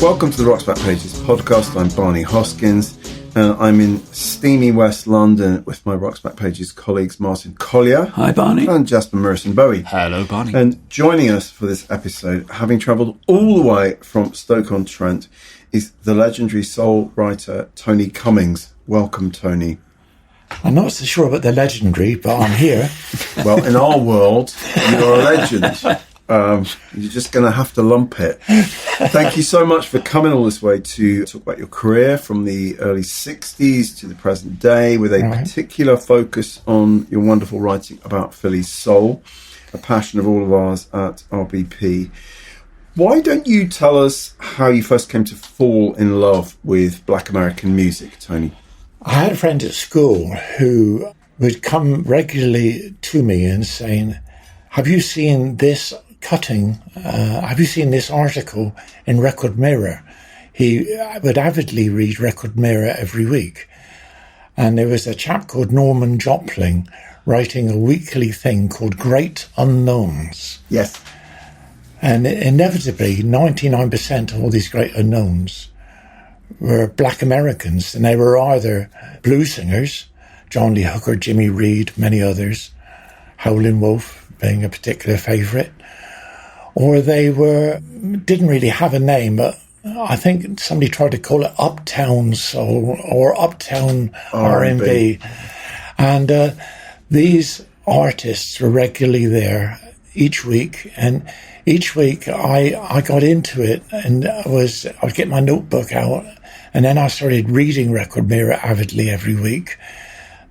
Welcome to the Rock's Back Pages podcast. I'm Barney Hoskins, and I'm in steamy West London with my Rock's Back Pages colleagues Martin Collier. Hi, Barney. And Jasper Merson-Bowie. Hello, Barney. And joining us for this episode, having travelled all the way from Stoke-on-Trent, is the legendary soul writer Tony Cummings. Welcome, Tony. I'm not so sure about the legendary, but I'm here. Well, in our world, you're a legend. You're just going to have to lump it. Thank you so much for coming all this way to talk about your career from the early 60s to the present day, with a particular focus on your wonderful writing about Philly soul, a passion of all of ours at RBP. Why don't you tell us how you first came to fall in love with Black American music, Tony? I had a friend at school who would come regularly to me and saying, have you seen this cutting? Have you seen this article in Record Mirror? He would avidly read Record Mirror every week. And there was a chap called Norman Jopling writing a weekly thing called Great Unknowns. Yes. And inevitably, 99% of all these great unknowns were Black Americans, and they were either blues singers, John Lee Hooker, Jimmy Reed, many others, Howlin' Wolf being a particular favourite, or they didn't really have a name, but I think somebody tried to call it Uptown Soul or Uptown R&B. And these artists were regularly there each week, and each week I got into it, and I'd get my notebook out, and then I started reading Record Mirror avidly every week.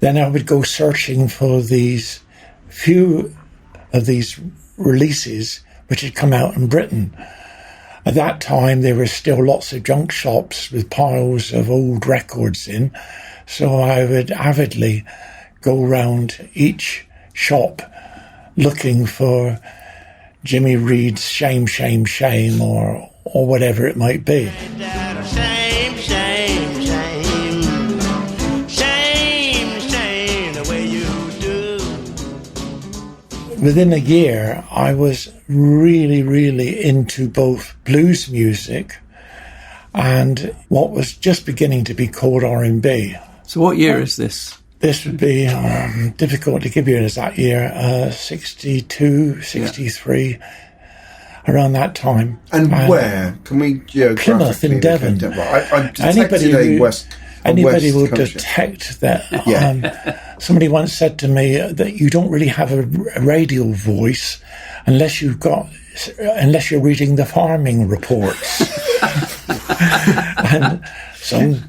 Then I would go searching for these few of these releases which had come out in Britain. At that time, there were still lots of junk shops with piles of old records in, so I would avidly go around each shop looking for Jimmy Reed's Shame, Shame, Shame, or whatever it might be. Shame, shame, shame. Shame, shame, the way you do. Within a year, I was really, really into both blues music and what was just beginning to be called R&B. So what year is this? This would be difficult to give you an exact year, 62, 63, around that time. And where? Can we Plymouth in Devon. I detected anybody will country. detect that. Somebody once said to me that you don't really have a radio voice unless you're reading the farming reports. And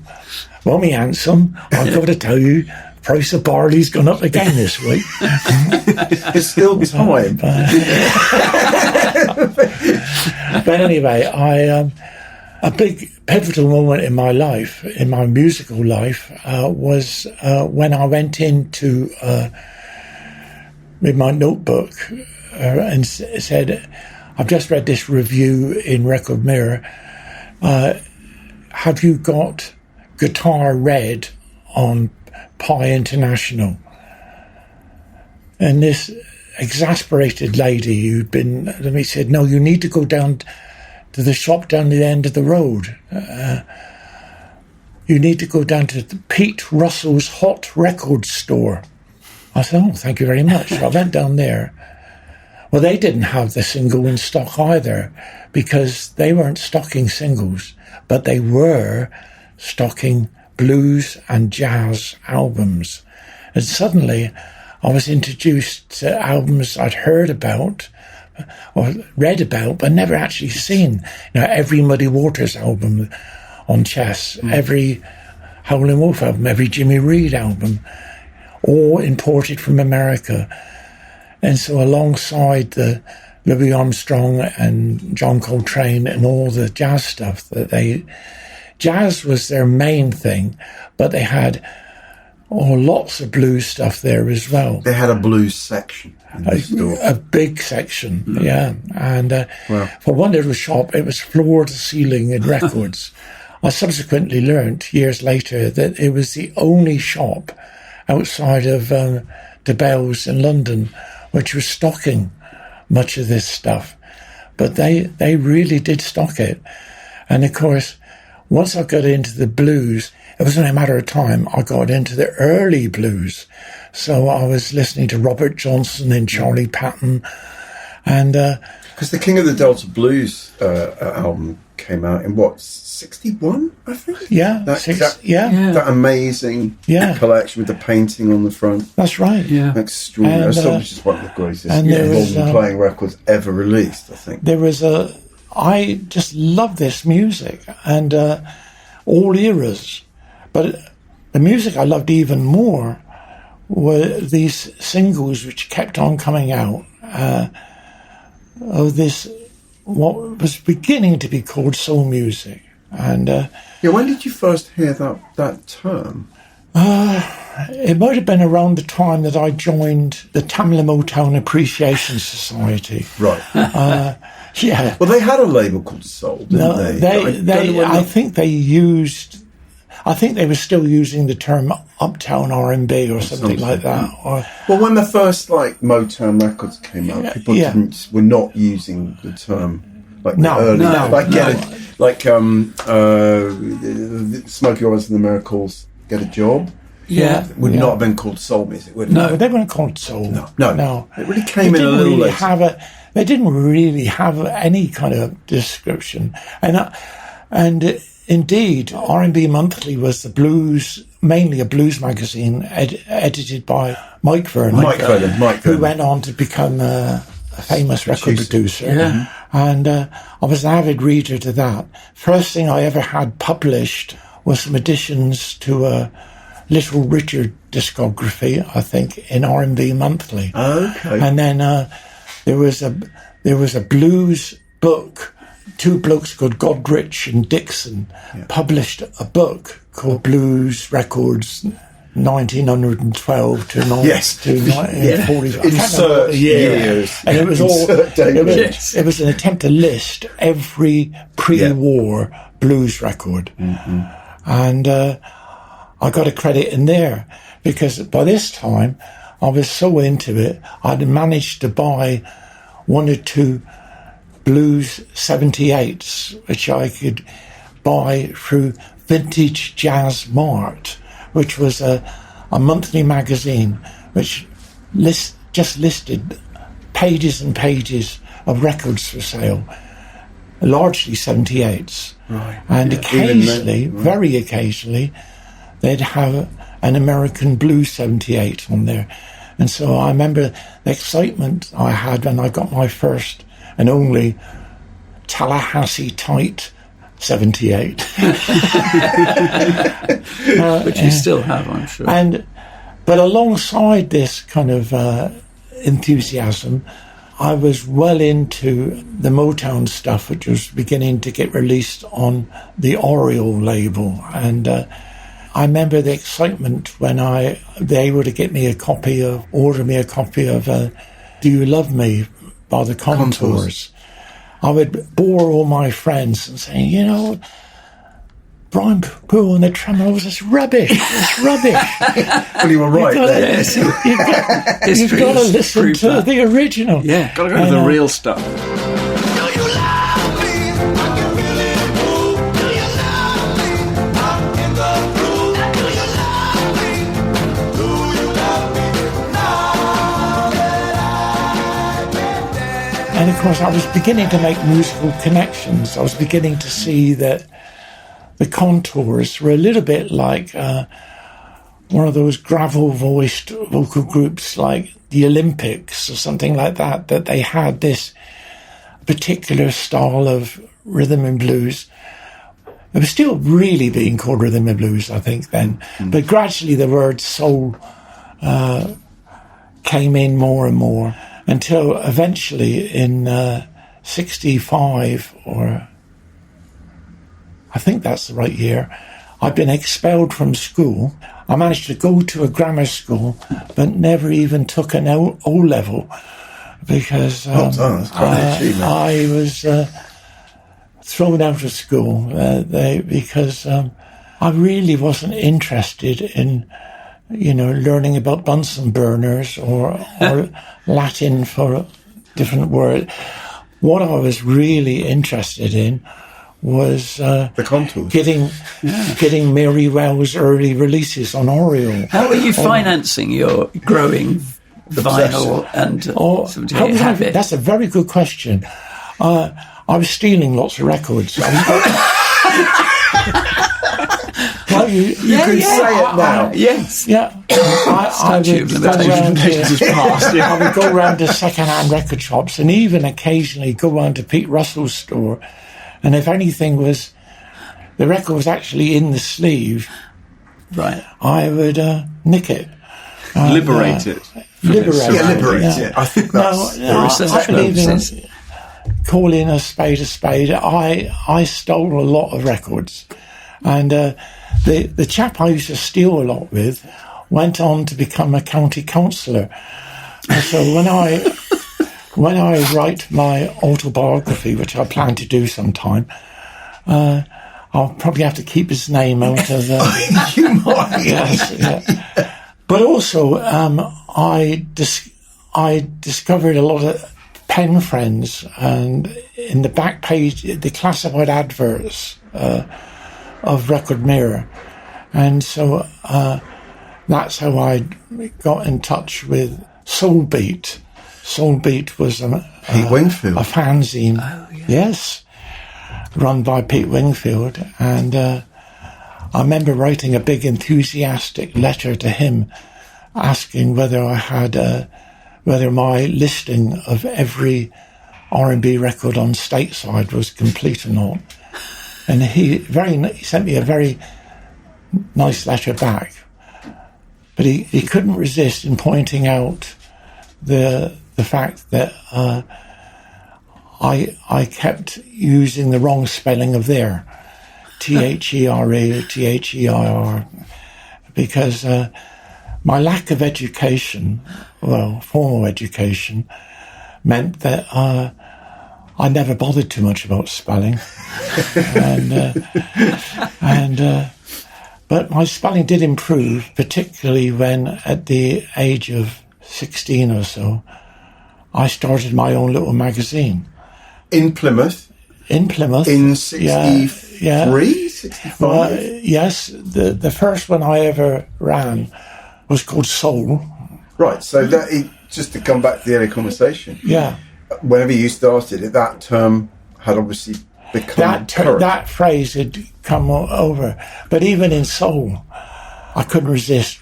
well, me handsome, I've got to tell you, price of barley's gone up again this week. It's still time. But anyway, a big pivotal moment in my life, in my musical life, was when I went into with my notebook and said, I've just read this review in Record Mirror. Have you got Guitar Red on Pi International? And this exasperated lady who'd been, he said, no, you need to go down to the shop down the end of the road. You need to go down to Pete Russell's Hot Record Store. I said, oh, thank you very much. So I went down there. Well, they didn't have the single in stock either, because they weren't stocking singles, but they were stocking blues and jazz albums. And suddenly I was introduced to albums I'd heard about or read about but never actually seen. Every Muddy Waters album on chess, every Howlin' Wolf album, every Jimmy Reed album, all imported from America. And so alongside the Louis Armstrong and John Coltrane and all the jazz stuff jazz was their main thing, but they had lots of blues stuff there as well. They had a blues section in the store. A big section, yeah. And for one little shop, it was floor to ceiling in records. I subsequently learnt years later that it was the only shop outside of the Bells in London which was stocking much of this stuff. But they really did stock it. And of course, once I got into the blues, it was only a matter of time I got into the early blues. So I was listening to Robert Johnson and Charlie Patton. And because the King of the Delta Blues album came out in what, 61, I think? Yeah, that amazing collection with the painting on the front. That's right. Yeah. Extraordinary. That's probably just one of the greatest modern playing records ever released, I think. I just love this music, and all eras. But the music I loved even more were these singles which kept on coming out of this, what was beginning to be called soul music. And when did you first hear that term? It might have been around the time that I joined the Tamla Motown Appreciation Society. Right. Yeah. Well, they had a label called Soul, didn't they? I think they were still using the term Uptown R&B or something like that. Well, when the first Motown records came out, people were not using the term Smokey Robinson and the Miracles, Get a Job. Yeah, would not have been called soul music, would it? No, they weren't called soul. No. It really came in a little later. They didn't really have any kind of description, and indeed, R&B Monthly was mainly a blues magazine edited by Mike Vernon, who went on to become a famous record producer. Yeah. And I was an avid reader to that. First thing I ever had published was some additions to a Little Richard discography, I think, in R&B Monthly. Okay. And then there was a blues book. Two blokes called Godrich and Dixon published a book called Blues Records 1912 to 1940. Insert years. And it was it was an attempt to list every pre-war blues record. Mm-hmm. And I got a credit in there because by this time I was so into it, I'd managed to buy one or two blues 78s, which I could buy through Vintage Jazz Mart, which was a monthly magazine which just listed pages and pages of records for sale, largely 78s. Right. And occasionally, very occasionally, they'd have an American Blues 78 on there. And so I remember the excitement I had when I got my first and only Tallahassee Tight 78. Which you still have, I'm sure. But alongside this kind of enthusiasm, I was well into the Motown stuff, which was beginning to get released on the Oriole label. And I remember the excitement when they were to order me a copy of Do You Love Me by the Contours. I would bore all my friends and say, Brian Poole and the Tremolos, it's rubbish. It's rubbish. Well, you were right there. You've got to listen to the original. Yeah, got to go to the real stuff. And of course, I was beginning to make musical connections. I was beginning to see that the Contours were a little bit like one of those gravel-voiced vocal groups like the Olympics or something like that, that they had this particular style of rhythm and blues. It was still really being called rhythm and blues, I think, then. But gradually the word soul came in more and more, until eventually in 65, or I think that's the right year, I'd been expelled from school. I managed to go to a grammar school, but never even took an O-level because I was thrown out of school because I really wasn't interested in learning about Bunsen burners or Latin for different words. What I was really interested in was The contours. getting Mary Wells' early releases on Oreo. How are you financing your growing vinyl and habit? That's a very good question. I was stealing lots of records. Well, you can say it now. Yes. Yeah, I would go round to second-hand record shops and even occasionally go round to Pete Russell's store. And if anything the record was actually in the sleeve, Right. I would nick it. Liberate it. Liberate it. I think that's... I believe in calling a spade a spade. I stole a lot of records. And the chap I used to steal a lot with went on to become a county councillor. And so when I write my autobiography, which I plan to do sometime, I'll probably have to keep his name out of the... You might. Yes, yeah. But also, I discovered a lot of pen friends, and in the back page, the classified adverts of Record Mirror. And so that's how I got in touch with Soul Beat. Soul Beat was Pete Wingfield. a fanzine. Oh, yeah. Yes, run by Pete Wingfield. And I remember writing a big enthusiastic letter to him asking whether I had whether my listing of every R&B record on Stateside was complete or not. And he sent me a very nice letter back, but he couldn't resist in pointing out the fact that I kept using the wrong spelling of there, THERE, THEIR, because my lack of education, formal education, meant that I never bothered too much about spelling, but my spelling did improve, particularly when, at the age of 16 or so, I started my own little magazine. In Plymouth? In Plymouth. In 63? 65? Yes, the first one I ever ran was called Soul. Right, so just to come back to the early conversation. Yeah. Whenever you started it, that term had obviously become current. That phrase had come over. But even in Soul, I couldn't resist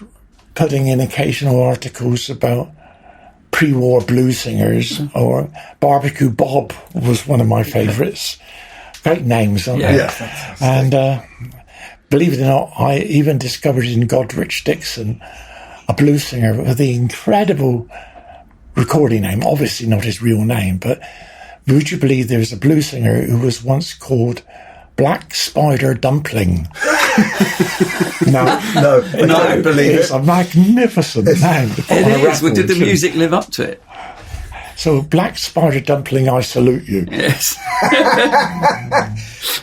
putting in occasional articles about pre-war blues singers, or Barbecue Bob was one of my favourites. Great names, aren't they? Yeah, fantastic. And believe it or not, I even discovered in Godrich Dixon a blues singer with the incredible recording name, obviously not his real name, but would you believe there was a blues singer who was once called Black Spider Dumpling? No, I don't believe it's it. a magnificent name. It is. Well, did the music live up to it? So, Black Spider Dumpling, I salute you. Yes.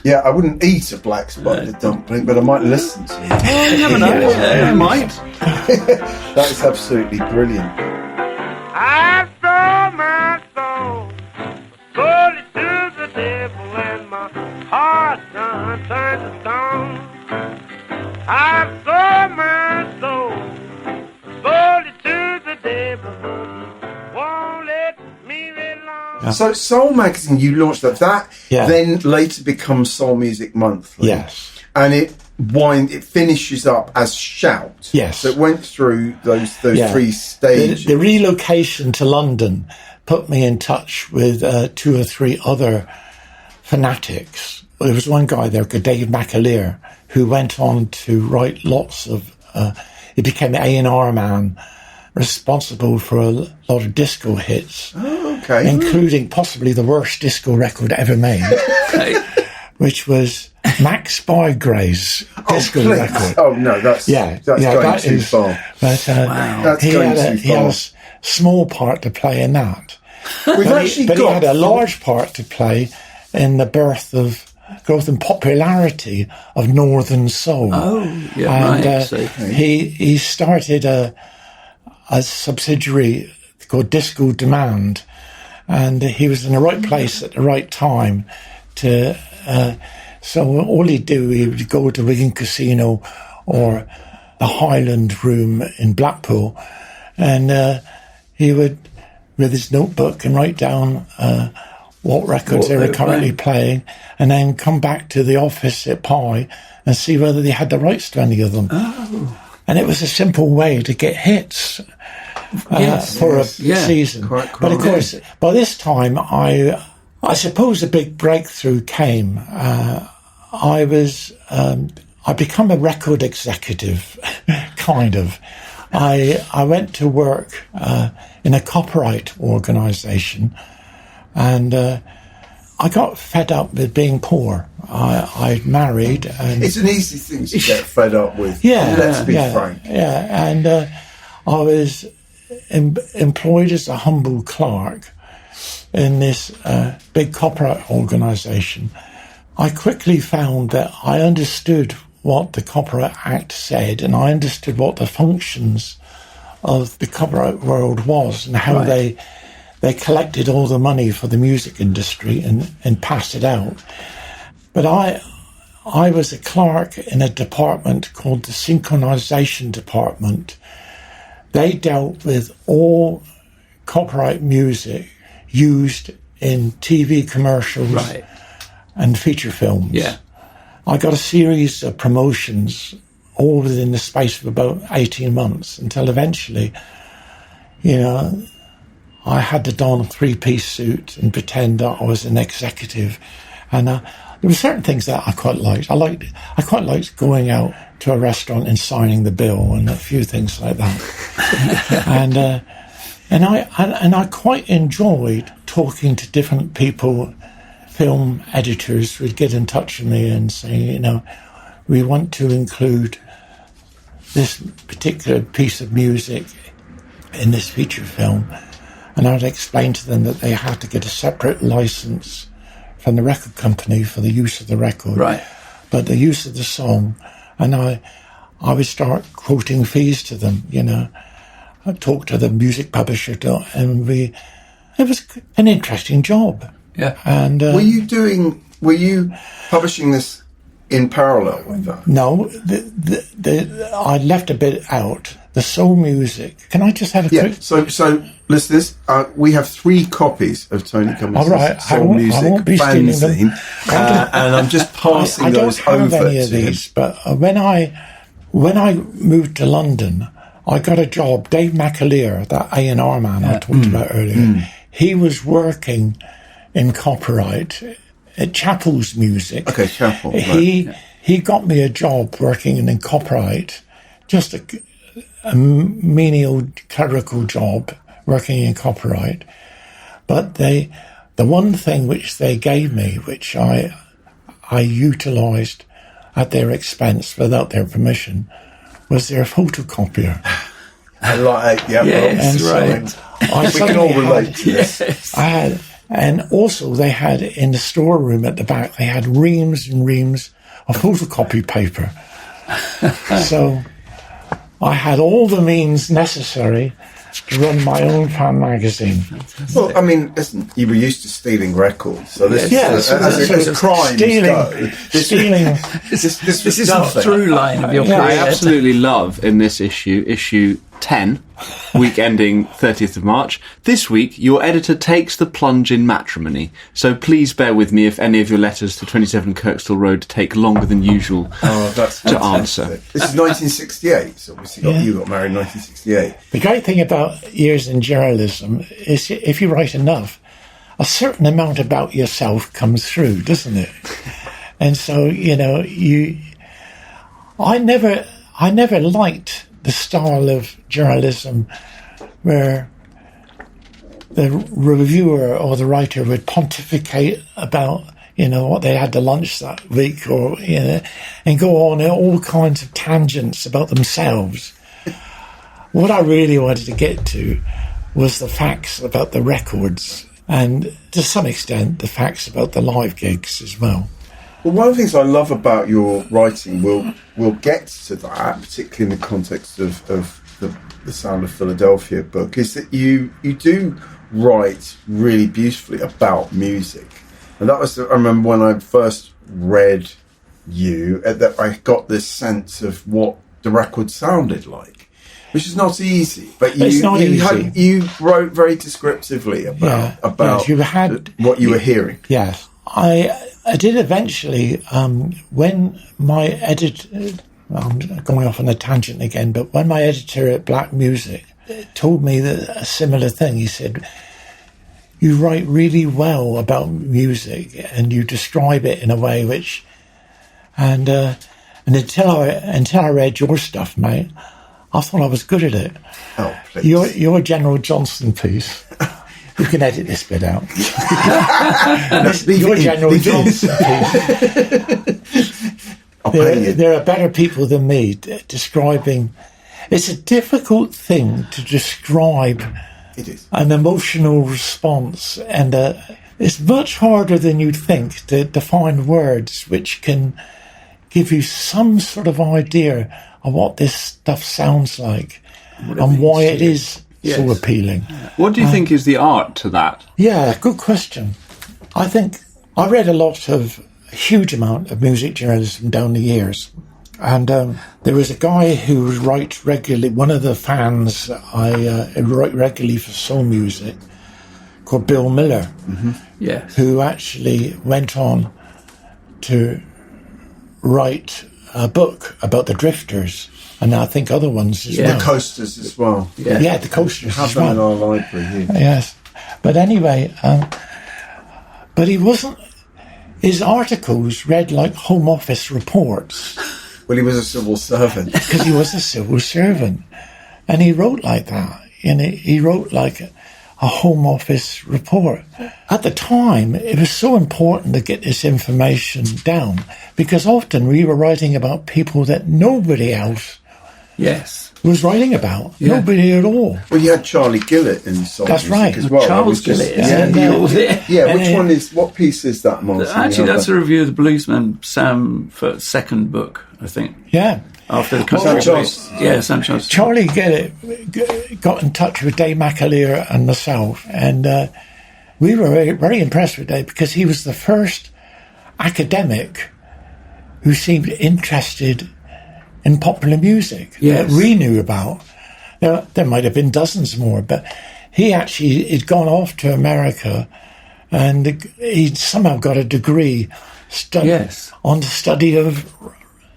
Yeah, I wouldn't eat a black spider dumpling, but I might listen to it. Oh, you never know. I might. That is absolutely brilliant. I sold my soul, sold it to the devil, and my heart done turned to stone. I sold my soul, sold it to the devil, won't let me belong. So Soul Magazine, you launched that Yeah. then later becomes Soul Music Monthly. Yes. And it finishes up as Shout. Yes. So it went through those Yeah. three stages. The relocation to London put me in touch with 2 or 3 other fanatics. There was one guy there called Dave McAleer, who went on to write lots of... he became the A&R man, responsible for a lot of disco hits. Oh, okay. Including possibly the worst disco record ever made, which was Max Bygrave's disco please. record. Oh, no, that's going too far. But That's he going had too he had far. a small part to play in that. We've actually But he got... had a large part to play in the growth and popularity of Northern Soul. Oh, yeah, And right. So, he started a subsidiary called Disco Demand, and he was in the right place at the right time to So all he'd do, he would go to Wigan Casino or the Highland Room in Blackpool, and he would, with his notebook, and write down what records they were currently playing, and then come back to the office at Pi and see whether they had the rights to any of them. Oh. And it was a simple way to get hits for a season. Quite but of course, by this time, I suppose a big breakthrough came. I become a record executive, kind of. I went to work in a copyright organisation, and I got fed up with being poor. I married, and it's an easy thing to get fed up with. Let's be frank. Yeah, and I was employed as a humble clerk in this big copyright organisation. I quickly found that I understood what the Copyright Act said, and I understood what the functions of the copyright world was, and how they collected all the money for the music industry and passed it out. But I was a clerk in a department called the Synchronization Department. They dealt with all copyright music used in TV commercials and feature films. Yeah. I got a series of promotions all within the space of about 18 months until eventually, I had to don a three-piece suit and pretend that I was an executive. And there were certain things that I quite liked. I quite liked going out to a restaurant and signing the bill and a few things like that. and I quite enjoyed talking to different people. Film editors would get in touch with me and say, we want to include this particular piece of music in this feature film. And I'd explain to them that they had to get a separate license from the record company for the use of the record. Right. But the use of the song, and I would start quoting fees to them, I'd talk to the music publisher, and it was an interesting job. Yeah. And were you publishing this in parallel with that? No, I left a bit out. The soul music. Can I just have a quick... So listeners, we have 3 copies of Tony Cummings' soul music fanzine, and I'm just passing those over to him. I don't have any of these, but when I moved to London, I got a job. Dave McAleer, that A&R man I talked about earlier, he was working in copyright at Chappell's Music. Okay, Chappell. He got me a job working in copyright, just a menial clerical job working in copyright. But the one thing which they gave me, which I utilised at their expense without their permission, was their photocopier. Yes, right. We can all relate to this. And also they had in the storeroom at the back, they had reams and reams of photocopy paper. So I had all the means necessary to run my own fan magazine. Well, I mean, listen, you were used to stealing records, so this is crimes stealing. This is a through line of your career. I absolutely love in this issue 10, week ending 30th of March. This week, your editor takes the plunge in matrimony. So please bear with me if any of your letters to 27 Kirkstall Road take longer than usual to answer. This is 1968, so obviously you got married in 1968. The great thing about years in journalism is if you write enough, a certain amount about yourself comes through, doesn't it? And so, I never liked the style of journalism where the reviewer or the writer would pontificate about, what they had to lunch that week or, and go on all kinds of tangents about themselves. What I really wanted to get to was the facts about the records and, to some extent, the facts about the live gigs as well. Well, one of the things I love about your writing, we'll get to that, particularly in the context of the Sound of Philadelphia book, is that you do write really beautifully about music. And that was, I remember when I first read you, that I got this sense of what the record sounded like, which is not easy. But you wrote very descriptively about yes, you had, what you were hearing. Yes. I did eventually, when my editor, I'm going off on a tangent again, but when my editor at Black Music told me a similar thing, he said, you write really well about music and you describe it in a way which, and until I read your stuff, mate, I thought I was good at it. Oh, please. Your General Johnston piece. You can edit this bit out. Your General Johnston piece. There are better people than me describing. It's a difficult thing to describe. It is. An emotional response, and it's much harder than you'd think to find words which can give you some sort of idea of what this stuff sounds like and why it is so appealing. What do you think is the art to that? Yeah, good question. I think I read a huge amount of music journalism down the years. And there was a guy who writes regularly, one of the fans I write regularly for soul music, called Bill Miller, yes, who actually went on to write a book about the Drifters, and I think other ones as well. The Coasters as well. Yeah, the Coasters have as them well. in our library here. Yes. But anyway, but he wasn't, his articles read like Home Office reports. Well, he was a civil servant. Because he was a civil servant. And he wrote like that. And he wrote like a Home Office report. At the time, it was so important to get this information down, because often we were writing about people that nobody else was writing about. Yeah. Nobody at all. Well, you had Charlie Gillett in soul That's music right. as well. Charles Gillett. Which piece is that, Martin? Actually, that's a review of the Bluesman Sam for second book, I think. Yeah. After the country. Sam Charles. Charlie Gillett got in touch with Dave McAleer and myself, and we were very, very impressed with Dave, because he was the first academic who seemed interested in popular music that we knew about. There might have been dozens more, but he'd gone off to America, and he'd somehow got a degree on the study of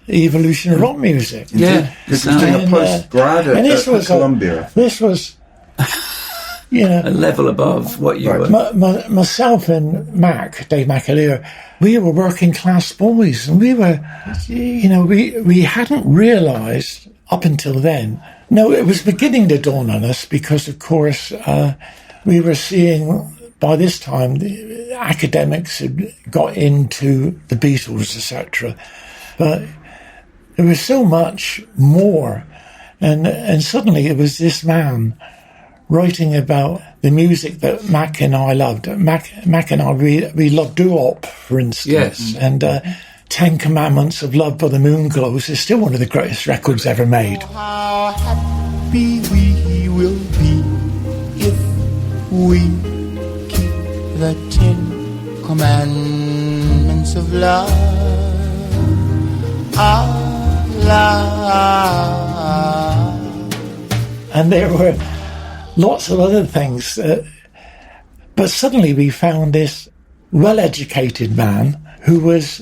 evolution of rock music. Yeah, because he was doing a post-grad at Columbia. This was, a level above what you were. Myself and Dave McAleer, we were working class boys, and we were, we hadn't realised up until then. No, it was beginning to dawn on us, because, of course, we were seeing, by this time, the academics had got into the Beatles, etc. But there was so much more, and suddenly it was this man writing about the music that Mac and I loved. Mac and I, we loved doo-wop, for instance, and 10 Commandments of Love by the Moonglows is still one of the greatest records ever made. How happy we will be if we keep the 10 Commandments of love. And there were lots of other things, but suddenly we found this well-educated man who was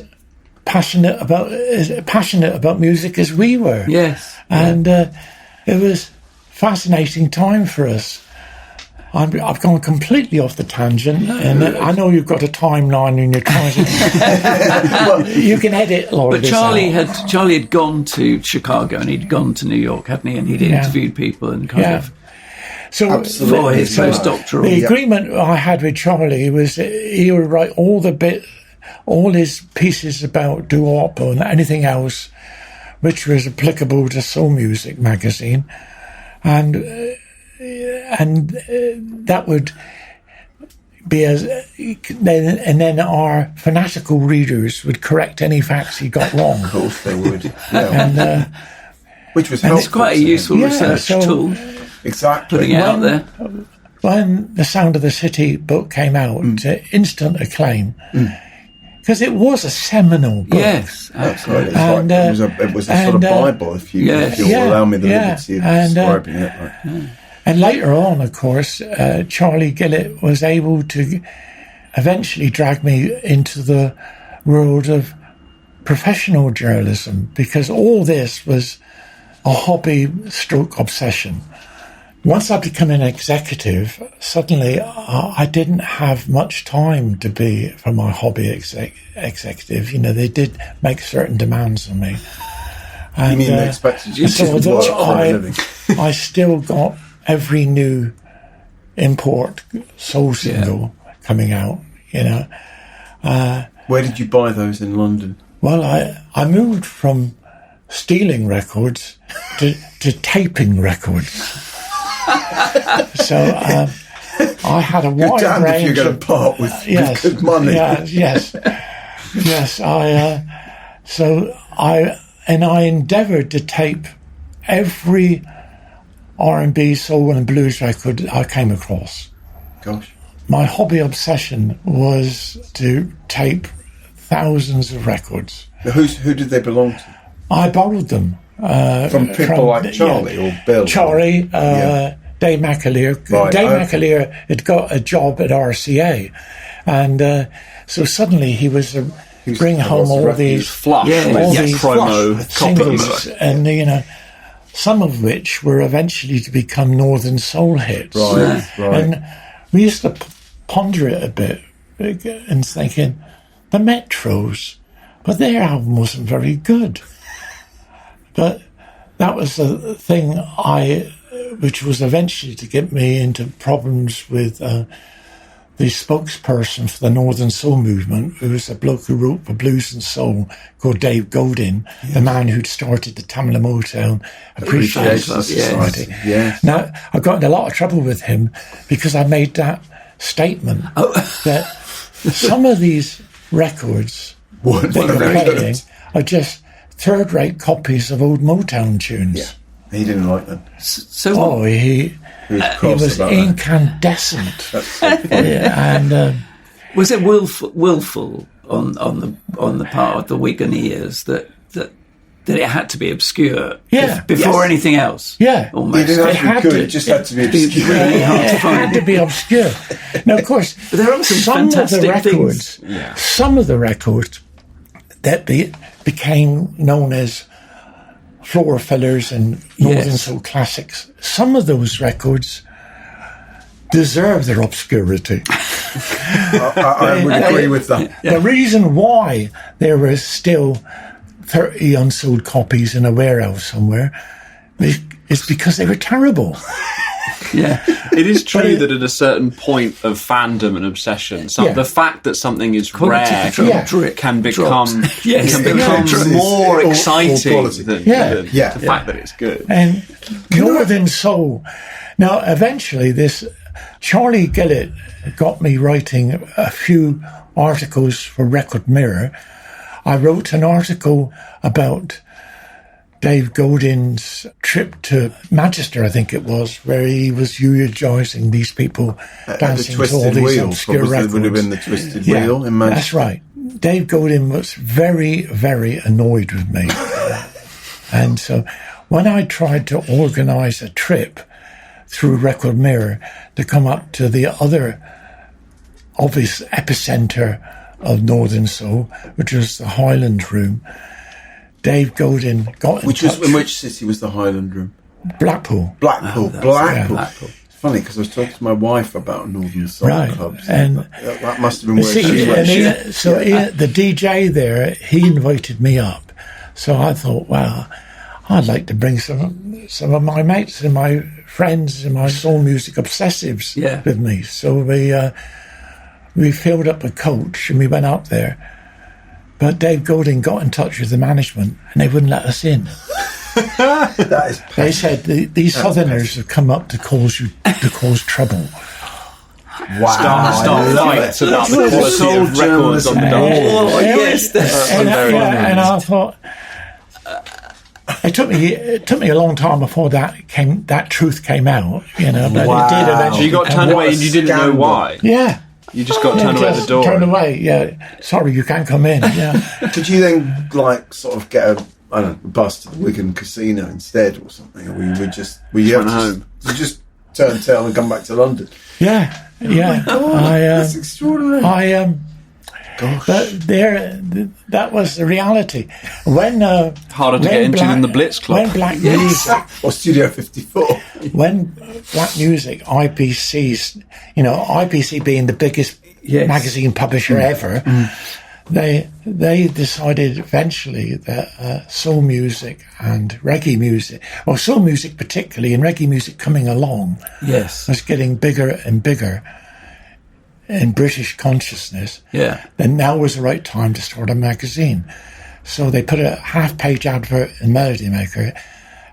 passionate about music as we were. Yes, and it was fascinating time for us. I've gone completely off the tangent, and I know you've got a timeline and you're trying to. You can edit a lot of this out. Charlie had gone to Chicago and he'd gone to New York, hadn't he? And he'd interviewed people and kind of. So for his postdoctoral. The agreement I had with Charlie was that he would write all his pieces about doo-wop and anything else which was applicable to Soul Music magazine, and that would be then our fanatical readers would correct any facts he got wrong. Of course they would. And, which was helpful. It's quite a useful research tool. Exactly. Putting it out there. When The Sound of the City book came out, instant acclaim, because it was a seminal book. Yes, absolutely. And, it was a sort of Bible, if you'll allow me the liberty of describing it. Right. And later on, of course, Charlie Gillett was able to eventually drag me into the world of professional journalism, because all this was a hobby stroke obsession. Once I became an executive, suddenly I didn't have much time to be for my hobby executive. You know, they did make certain demands on me. And, you mean they expected you to work for a living? I still got every new import soul single coming out, you know. Where did you buy those in London? Well, I moved from stealing records to taping records. So I had a wide damned range. If you're going to part with good money. Yes. I endeavoured to tape every R&B, soul and blues record I came across. Gosh. My hobby obsession was to tape thousands of records. Now, who did they belong to? I borrowed them. From people like Charlie or Bill? Charlie, Dave McAleer. Right, Dave McAleer had got a job at RCA. And so suddenly he was bringing home all these flush, promo singles, and, you know, some of which were eventually to become Northern Soul hits. Right. And we used to ponder it a bit and thinking, the Metros, but their album wasn't very good. But that was the thing which was eventually to get me into problems with the spokesperson for the Northern Soul movement, who was a bloke who wrote for Blues and Soul called Dave Godin, the man who'd started the Tamla Motown Appreciation Society. Yes. Now, I got in a lot of trouble with him because I made that statement that some of these records that you're playing are just third-rate copies of old Motown tunes. Yeah, he didn't like them. So he was incandescent. And was it willful on the part of the Wiganeers that it had to be obscure before anything else? Yeah, almost. It didn't have to be good. It just had to be obscure. Really hard to it had to be obscure. Now, of course, but there are some fantastic things. Some of the records that became known as floor fillers and Northern Soul classics. Some of those records deserve their obscurity. I would agree with that. The reason why there were still 30 unsold copies in a warehouse somewhere is because they were terrible. Yeah, it is true that at a certain point of fandom and obsession, the fact that something is rare can become more exciting than the fact that it's good. And Northern Soul. Now, eventually, this Charlie Gillett got me writing a few articles for Record Mirror. I wrote an article about Dave Godin's trip to Manchester, I think it was, where he was eulogising these people dancing to all these obscure records. Would have been the Twisted Wheel in Manchester. That's right. Dave Godin was very, very annoyed with me. And so when I tried to organise a trip through Record Mirror to come up to the other obvious epicentre of Northern Soul, which was the Highland Room, Dave Godin got in touch. In which city was the Highland Room? Blackpool. Blackpool. It's funny because I was talking to my wife about Northern Soul clubs. And that must have been where she went. The DJ there, he invited me up. So I thought, well, I'd like to bring some of my mates and my friends and my soul music obsessives with me. So we filled up a coach and we went up there. But Dave Godin got in touch with the management and they wouldn't let us in. That is they said these Southerners have come up to cause trouble. Wow! Start lights about the quality of records on the yes, and I thought it took me a long time before that truth came out. You know, but it did eventually. So you got turned away and you didn't know why. Yeah. You just got turned away at the door. Turn away, yeah. Sorry, you can't come in. Yeah. Did you then sort of get a bus to the Wigan Casino instead or something? Or were you home? You just turn tail and come back to London? Yeah. That's extraordinary. Gosh. That was the reality. When harder to get into than the Blitz Club. When black music or Studio 54. When black music, IPC being the biggest magazine publisher ever, they decided eventually that soul music and reggae music, or soul music particularly, and reggae music coming along, was getting bigger and bigger in British consciousness. Yeah. Then now was the right time to start a magazine. So they put a half-page advert in Melody Maker.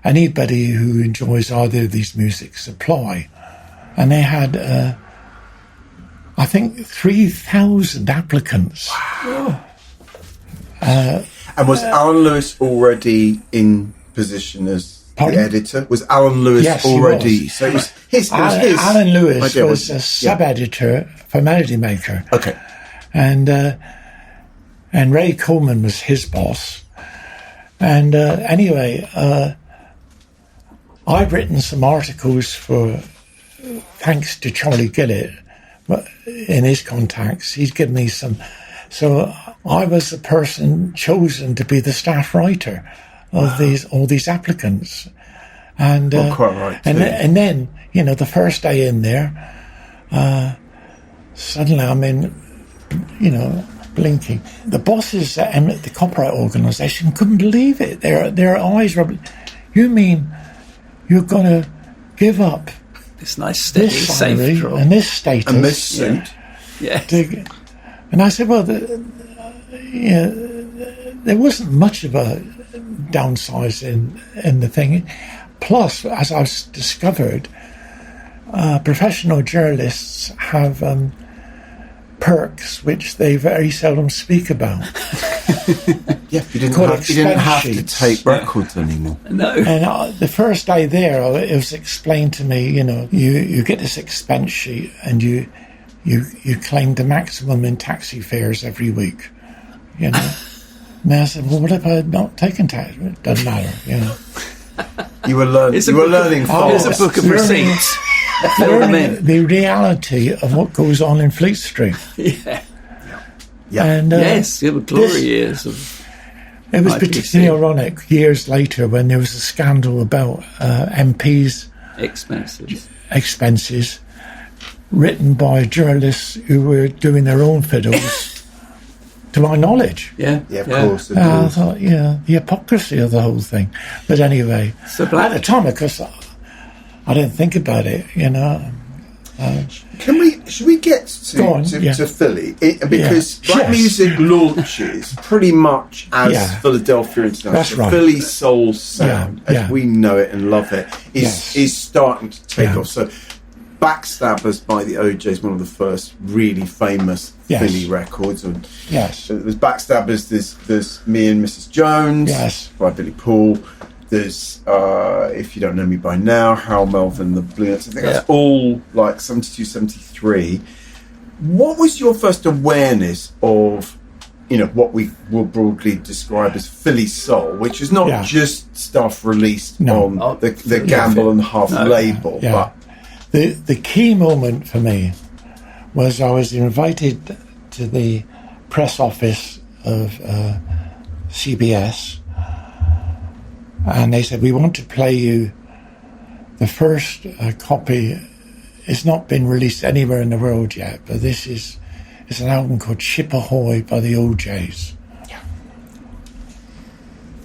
Anybody who enjoys either of these musics apply. And they had, I think, 3,000 applicants. Wow. And was Alan Lewis already in position as the editor? Was Alan Lewis already? He was. So it was his. Alan Lewis was a sub-editor for Melody Maker. Okay. And Ray Coleman was his boss. And anyway, I've written some articles thanks to Charlie Gillett, in his contacts. He's given me some. So I was the person chosen to be the staff writer of all these applicants. And quite right. And then, the first day in there, suddenly I'm in, blinking. The bosses at the copyright organisation couldn't believe it. Their eyes were. You mean you're going to give up this nice steady safe draw and this status and this suit? Yeah. And I said, well, there wasn't much of a downsize in the thing. Plus, as I've discovered, professional journalists have perks which they very seldom speak about. You didn't have to take records anymore. No. And the first day there, it was explained to me, you get this expense sheet and you claim the maximum in taxi fares every week, And I said, well, what if I had not taken taxi? It doesn't matter, You were learning. It's a book of receipts. The reality of what goes on in Fleet Street. Yeah. And, yes, it was glory years of. It was IPC. particularly ironic years later when there was a scandal about MPs' expenses written by journalists who were doing their own fiddles, to my knowledge. Yeah, of course. I thought, the hypocrisy of the whole thing. But anyway, at the time, of course, I didn't think about it, Should we get to Philly? Because black music launches pretty much as Philadelphia International. That's right. Philly soul sound, as we know it and love it, is starting to take off. So Backstabbers by the OJs, one of the first really famous Philly records. And so there's Backstabbers, there's Me and Mrs. Jones by Billy Paul. There's If You Don't Know Me By Now, How Melvin, the Blue Notes. I think that's all like 72, 73. What was your first awareness of, what we will broadly describe as Philly soul, which is not just stuff released on the Gamble and Huff label, but the key moment for me was I was invited to the press office of CBS. And they said, we want to play you the first copy. It's not been released anywhere in the world yet, but it's an album called Ship Ahoy by the OJs. Yeah.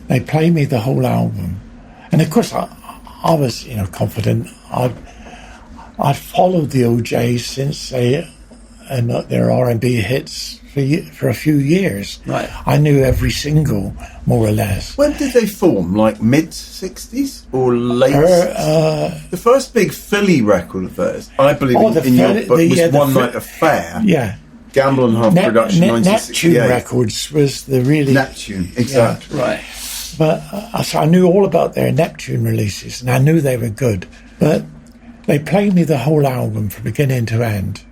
They played me the whole album. And of course, I was, confident. I'd followed the OJs since their R&B hits for a few years. Right. I knew every single, more or less. When did they form? Like mid-60s or late? The first big Philly record of theirs, I believe, in your book, was One Night Affair. Yeah. Gamble and Huff production, 1968. Neptune Records was the really... Neptune, exactly. Yeah. Right. But so I knew all about their Neptune releases, and I knew they were good. But they played me the whole album from beginning to end.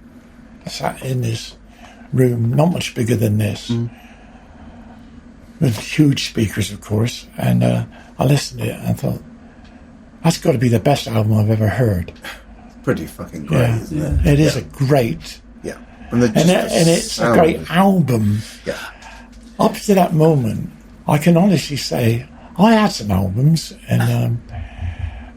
sat in this room, not much bigger than this, with huge speakers, of course, and I listened to it and thought, that's got to be the best album I've ever heard. Pretty fucking great, isn't it? It is a great... Yeah. And it's a great album. Yeah. Up to that moment, I can honestly say, I had some albums, and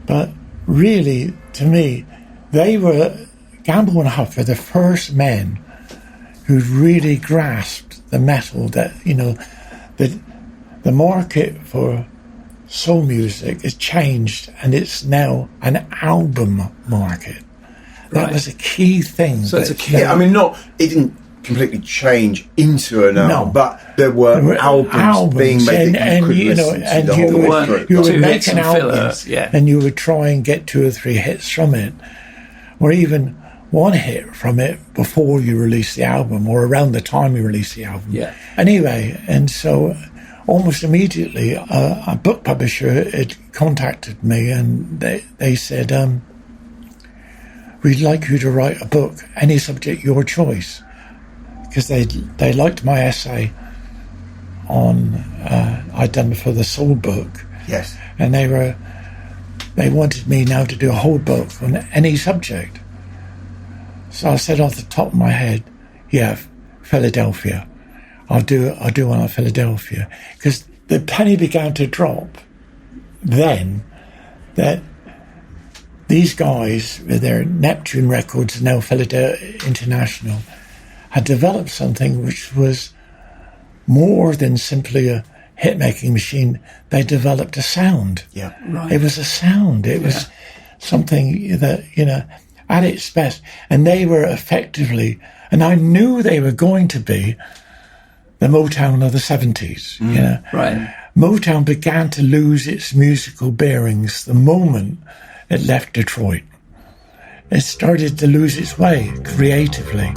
but really, to me, Gamble and Huff were the first men who really grasped the metal that, that the market for soul music has changed, and it's now an album market. That was a key thing. So it's a key. Yeah, I mean, it didn't completely change into an album, but there were albums being made that you could listen to the whole way through. You would make an album, and you would try and get 2 or 3 hits from it, or even 1 hit from it before you release the album, or around the time you release the album. Yeah. Anyway, and so almost immediately, a book publisher had contacted me, and they said, we'd like you to write a book, any subject your choice, because they liked my essay on I'd done for the Soul book. Yes. And they wanted me now to do a whole book on any subject. So I said off the top of my head, yeah, Philadelphia. I'll do one on Philadelphia, because the penny began to drop then that these guys with their Neptune Records, now Philadelphia International, had developed something which was more than simply a hit-making machine. They developed a sound. Yeah, right. It was a sound. It was something that, at its best. And they were effectively, and I knew they were going to be the Motown of the 70s, Right. Motown began to lose its musical bearings the moment it left Detroit. It started to lose its way creatively.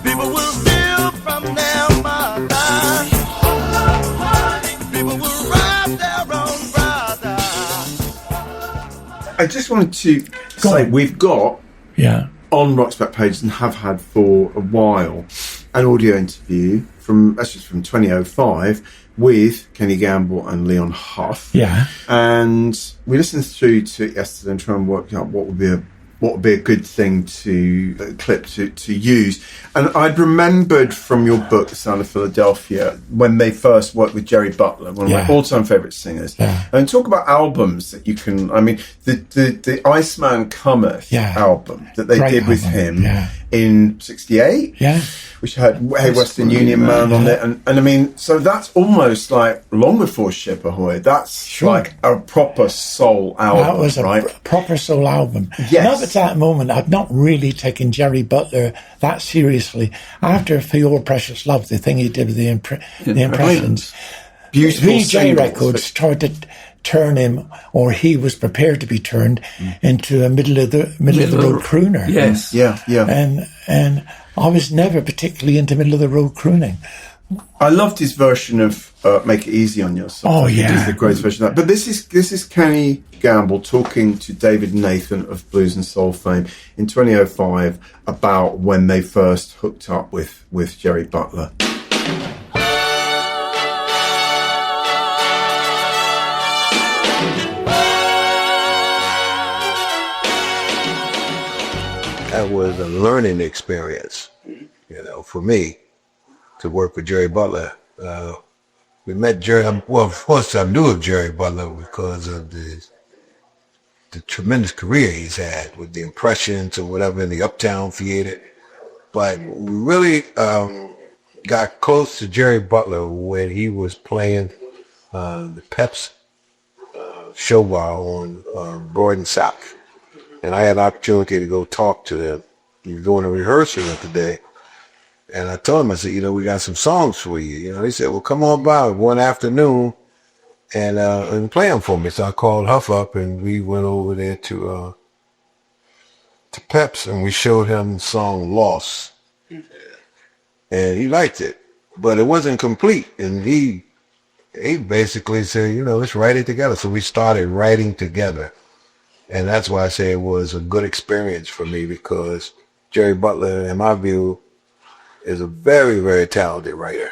People will steal from their mother. People will rob their own brother. I just wanted to say we've got on Rock's Back Pages, and have had for a while, an audio interview from 2005 with Kenny Gamble and Leon Huff. Yeah. And we listened through to it yesterday and try and work out what would be a good thing clip to use. And I'd remembered from your book, The Sound of Philadelphia, when they first worked with Jerry Butler, one of my all-time favourite singers. Yeah. And talk about albums that you can, I mean, the Iceman Cometh album that they did with him in 68. Yeah. Which had Hey Western Union Man on it. And I mean, so that's almost like long before Ship Ahoy. That's like a proper soul album, that was a proper soul album. Yes. Up at that moment, I'd not really taken Jerry Butler that seriously. After For Your Precious Love, the thing he did with the impressions, beautiful VJ Records started to turn him, or he was prepared to be turned into a middle of the road crooner. Yes. Yeah. And I was never particularly into middle of the road crooning. I loved his version of Make It Easy on Yourself. Oh, It is the greatest version of that. But this is Kenny Gamble talking to David Nathan of Blues and Soul fame in 2005 about when they first hooked up with Jerry Butler. That was a learning experience, for me, to work with Jerry Butler. We met Jerry, well, of course I knew of Jerry Butler because of the tremendous career he's had with the Impressions or whatever in the Uptown Theater. But we really got close to Jerry Butler when he was playing the Peps show bar on Broad and South. And I had an opportunity to go talk to them. We were doing a rehearsal the day. And I told him, I said, we got some songs for you. He said, well, come on by one afternoon and play them for me. So I called Huff up and we went over there to Peps and we showed him the song Lost. And he liked it, but it wasn't complete. And he basically said, let's write it together. So we started writing together. And that's why I say it was a good experience for me, because Jerry Butler, in my view, is a very, very talented writer,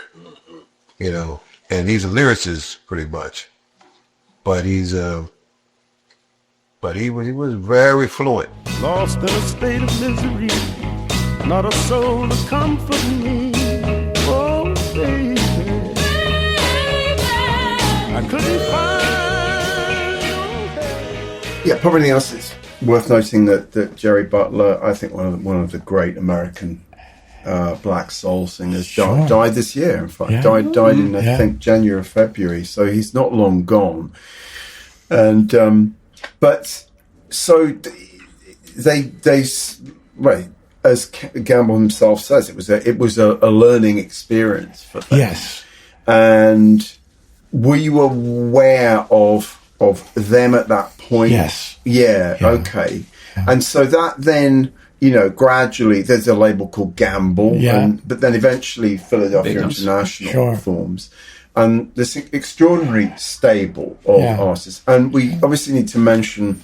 you know, and he's a lyricist pretty much, but he was very fluent. Lost in a state of misery, not a soul to comfort me. Oh, baby, I couldn't find no. Yeah, probably anything else. It's worth noting that Jerry Butler, I think one of the great American black soul singers, died this year. In fact, died in I think January or February. So he's not long gone. And but so they right, as Gamble himself says, it was a learning experience for them. Yes. And were you aware of them at that point? Yes. Yeah. Okay. Yeah. And so that then, you know, gradually there's a label called Gamble, but then eventually Philadelphia International forms, and this extraordinary stable of artists. And we obviously need to mention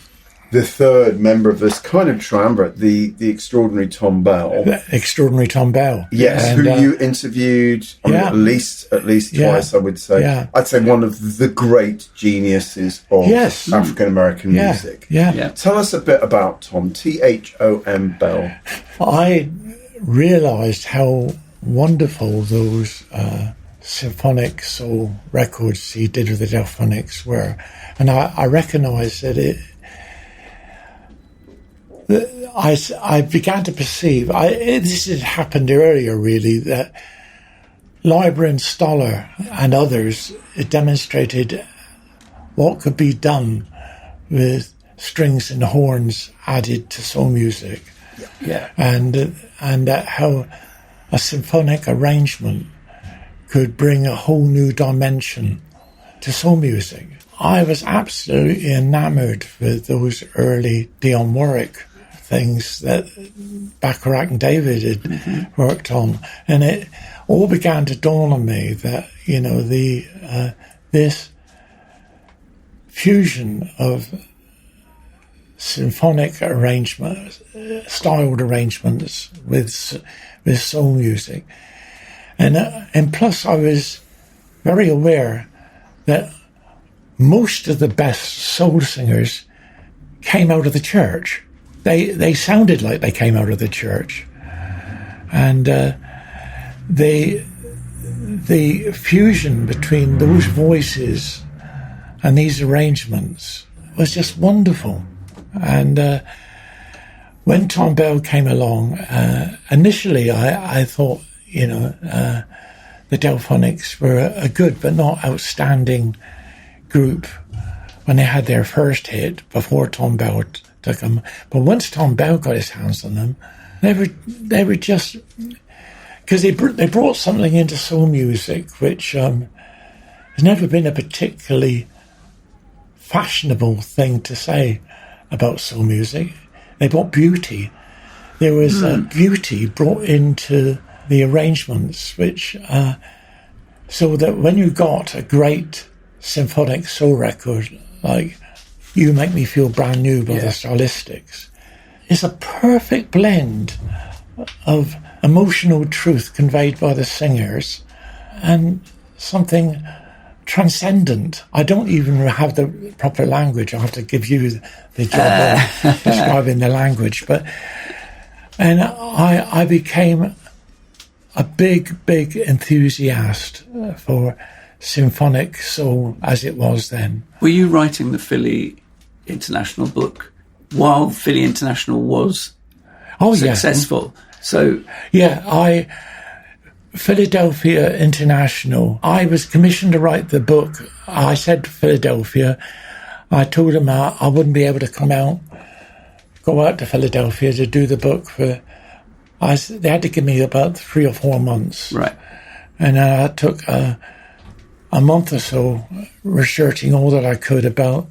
the third member of this kind of triumvirate, the extraordinary Thom Bell. Extraordinary Thom Bell. Yes, and, who you interviewed at least twice, I would say. Yeah. I'd say one of the great geniuses of African American music. Yeah. Tell us a bit about Thom, Thom Bell. I realised how wonderful those symphonic soul records he did with the Delfonics were. And I recognised that I began to perceive, this had happened earlier really, that Leiber and Stoller and others demonstrated what could be done with strings and horns added to soul music. And how a symphonic arrangement could bring a whole new dimension to soul music. I was absolutely enamoured with those early Dionne Warwick things that Bacharach and David had worked on, and it all began to dawn on me that, you know, this fusion of symphonic arrangements, styled arrangements with soul music, and plus I was very aware that most of the best soul singers came out of the church. They sounded like they came out of the church, and the fusion between those voices and these arrangements was just wonderful. And when Thom Bell came along, initially I thought, you know, the Delfonics were a good but not outstanding group when they had their first hit before Thom Bell took them. But once Thom Bell got his hands on them, they were just, because they brought something into soul music which has never been a particularly fashionable thing to say about soul music. They brought beauty. There was beauty brought into the arrangements, which so that when you got a great symphonic soul record like You Make Me Feel Brand New by the Stylistics, it's a perfect blend of emotional truth conveyed by the singers and something transcendent. I don't even have the proper language. I have to give you the job of describing the language. And I became a big enthusiast for symphonic soul as it was then. Were you writing the Philly International book while Philly International was successful? So Philadelphia International, I was commissioned to write the book. I said to Philadelphia, I told them I wouldn't be able to go out to Philadelphia to do the book they had to give me about 3 or 4 months. Right. And I took a month or so researching all that I could about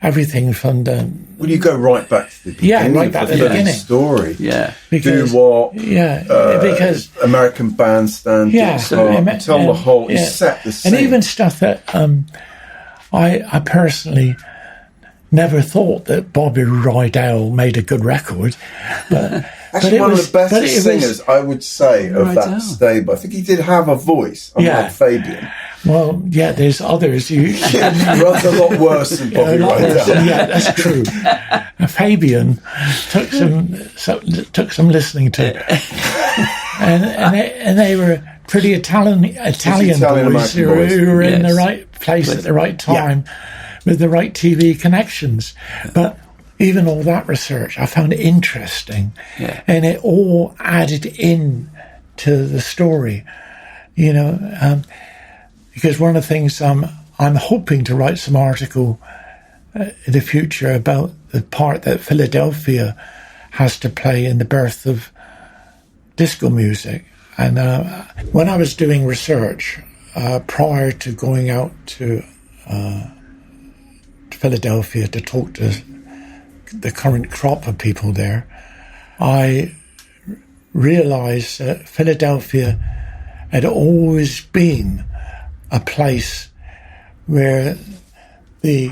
everything from the... Will you go right back to the beginning? Yeah, right back to the beginning. Story. Yeah. Because, because American Bandstand. Tell the whole... You set the scene. And even stuff that I personally never thought that Bobby Rydell made a good record. But Actually, one of the best but it was- singers, I would say, of Right that down. stable. I think he did have a voice, unlike Fabian. Well, yeah, there's others. He runs a lot worse than Bobby Rydell. Yeah, that's true. Fabian took some listening to, and they were pretty Italian boys who were in the right place at the right time with the right TV connections. But even all that research I found interesting, and it all added in to the story, because one of the things I'm hoping to write some article in the future about the part that Philadelphia has to play in the birth of disco music. And when I was doing research prior to going out to Philadelphia to talk to the current crop of people there, I realized that Philadelphia had always been a place where the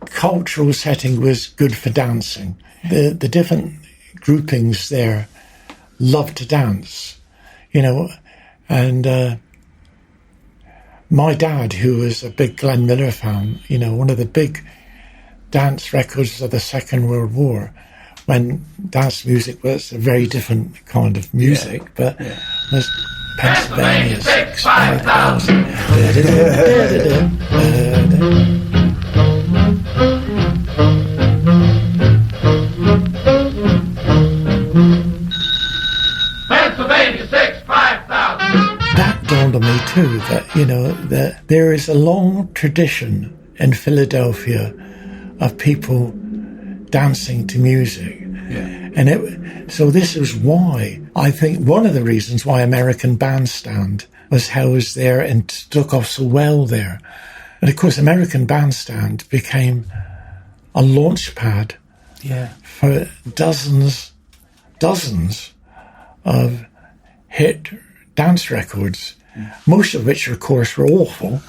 cultural setting was good for dancing. The different groupings there loved to dance, and my dad, who was a big Glenn Miller fan, one of the big dance records of the Second World War, when dance music was a very different kind of music, but was Pennsylvania 6-5,000. Pennsylvania 6-5,000. That dawned on me too, that there is a long tradition in Philadelphia of people dancing to music. And so this is why, I think one of the reasons why American Bandstand was housed there and took off so well there. And of course, American Bandstand became a launch pad for dozens of hit dance records, most of which, of course, were awful.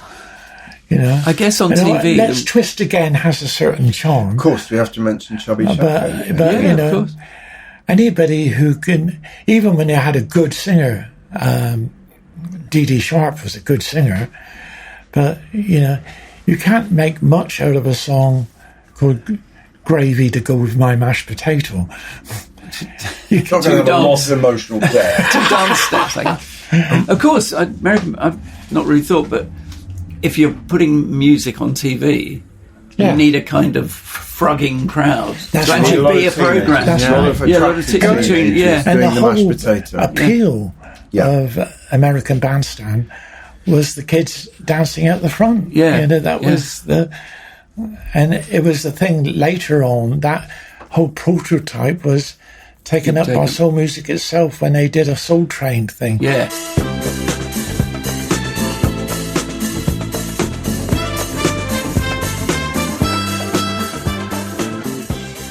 I guess on TV... Let's Twist Again has a certain charm. Of course, we have to mention Chubby Chappie. But of course. Anybody who can, even when they had a good singer, D.D. Sharp was a good singer, but, you can't make much out of a song called Gravy to Go With My Mashed Potato. You're not going to have a lot of emotional depth. Two dance steps. Of course, I've not really thought, but if you're putting music on TV, you need a kind of frogging crowd That's to actually right. be a program. That's A lot of attractive teenagers And doing the the mashed whole potato. appeal of American Bandstand was the kids dancing out the front. That was and it was the thing later on, that whole prototype was taken up by soul music itself when they did a Soul Train thing. Yeah.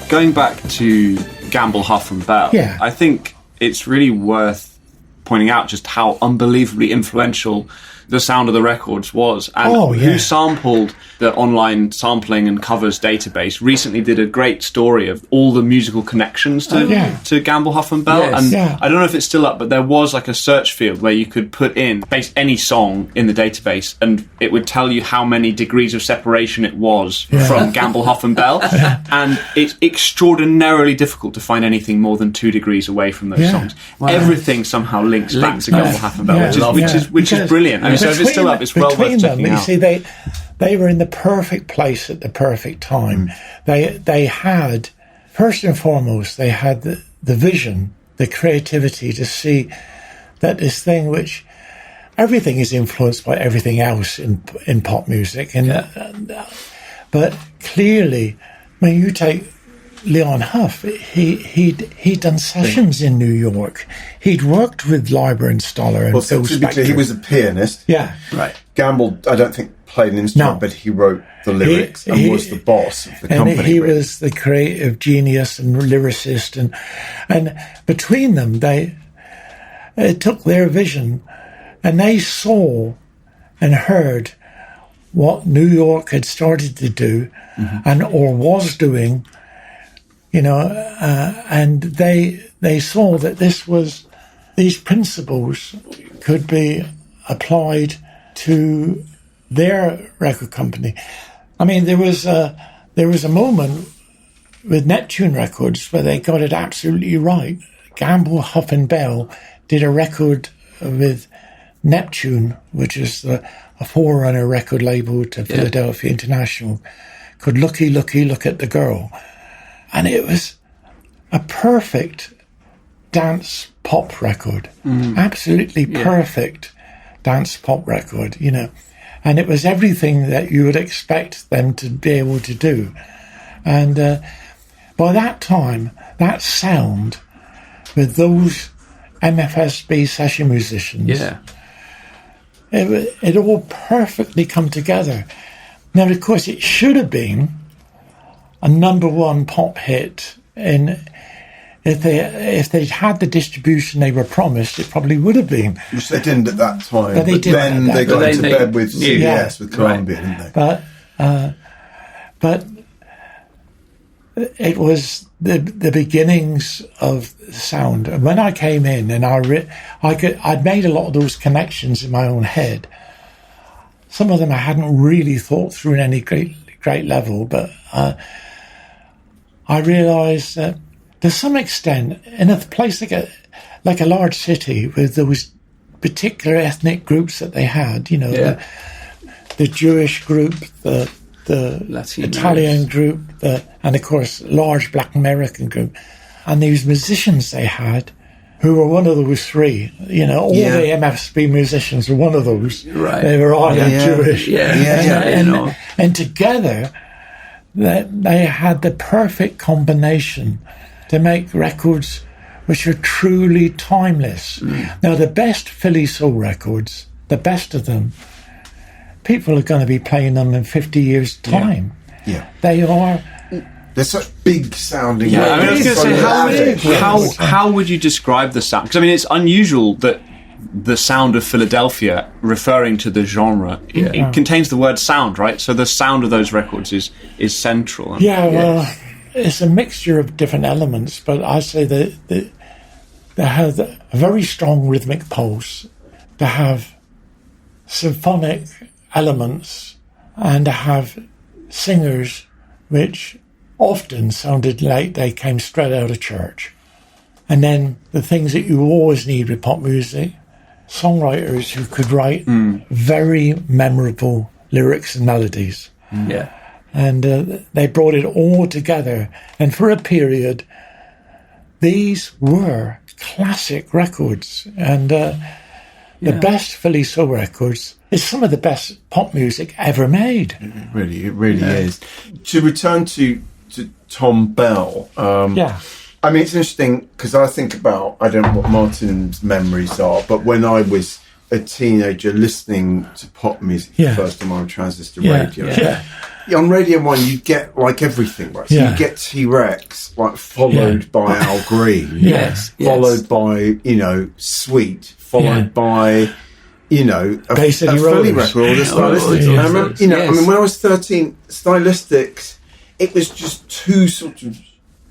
Going back to Gamble, Huff and Bell, I think it's really worth pointing out just how unbelievably influential the sound of the records was. And who sampled the online sampling and covers database recently did a great story of all the musical connections to Gamble, Huff and Bell. Yes. And I don't know if it's still up, but there was like a search field where you could put in any song in the database and it would tell you how many degrees of separation it was from Gamble, Huff and Bell. And it's extraordinarily difficult to find anything more than 2 degrees away from those songs. Wow. Everything somehow links back to Gamble, Huff and Bell, which is brilliant. I mean, so if it's still up, it's well worth checking out. You see, they were in the perfect place at the perfect time. They had, first and foremost, they had the vision, the creativity to see that this thing which everything is influenced by everything else in pop music, but clearly, when you take Leon Huff, he'd done sessions in New York. He'd worked with Leiber and Stoller and Phil to be clear, he Spector. was a pianist. Yeah. Right. Gamble, I don't think, played an instrument, but he wrote the lyrics and was the boss of the company. And he was the creative genius and lyricist. And between them, it took their vision and they saw and heard what New York had started to do and or was doing, and they saw that these principles could be applied to their record company. I mean, there was a moment with Neptune Records where they got it absolutely right. Gamble, Huff and Bell did a record with Neptune, which is a forerunner record label to Philadelphia International, called Looky, Looky, Look at the Girl. And it was a perfect dance pop record. Absolutely perfect dance pop record, And it was everything that you would expect them to be able to do. And by that time, that sound with those MFSB session musicians, it all perfectly come together. Now, of course, it should have been a number one pop hit. If they'd had the distribution they were promised, it probably would have been. Which they didn't at that time. But they didn't then they got into bed with CBS, with Columbia, didn't they? But it was the beginnings of sound. And when I came in and I'd made a lot of those connections in my own head. Some of them I hadn't really thought through in any great level, but I realised that to some extent, in a place like a large city with those particular ethnic groups that they had, the Jewish group, the Italian group, and of course, large Black American group, and these musicians they had, who were one of those three. All the MFSB musicians were one of those. Right. They were either Jewish, and together, they had the perfect combination to make records which are truly timeless. Now, the best Philly soul records, the best of them, people are going to be playing them in 50 years' time. Yeah. They are. They're such big sounding. Yeah, I was going to say, how would you describe the sound? Because I mean, it's unusual that the sound of Philadelphia, referring to the genre, it contains the word sound, right? So the sound of those records is central. Well, it's a mixture of different elements, but I say that they have a very strong rhythmic pulse, they have symphonic elements, and they have singers which often sounded like they came straight out of church. And then the things that you always need with pop music, songwriters who could write very memorable lyrics and melodies. Yeah. And they brought it all together. And for a period, these were classic records. And the best Philly soul records is some of the best pop music ever made. It really is. To return to Thom Bell, I mean, it's interesting because I think about, I don't know what Martin's memories are, but when I was a teenager listening to pop music for the first time on transistor radio. On Radio 1, you get like everything, right? So you get T-Rex, like followed by Al Green, followed by, Sweet, followed by, a Philly record, or the Stylistics. I remember, I mean, when I was 13, Stylistics, it was just too sort of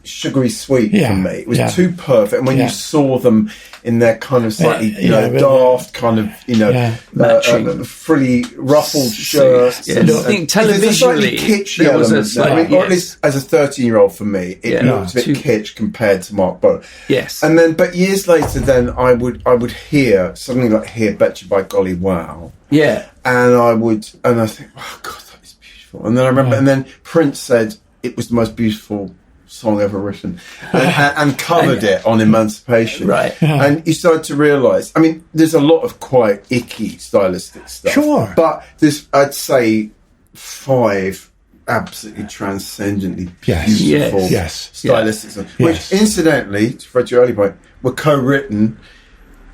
sugary sweet for me. It was too perfect. And when you saw them in their kind of slightly, daft kind of, frilly ruffled shirts. I think televisionally, kitschy element. Or at least as a 13-year-old for me, it looked a bit kitsch compared to Mark Bolan. Yes. And then, but years later, then I would hear Betcha by Golly Wow. Yeah. And I think, oh God, that is beautiful. And then I remember, and then Prince said it was the most beautiful song ever written, and covered it on Emancipation. Right. And you started to realise, I mean, there's a lot of quite icky stylistic stuff. Sure. But there's, I'd say, 5 absolutely transcendently beautiful stylistic songs, which, incidentally, to Fred, your early point, were co-written.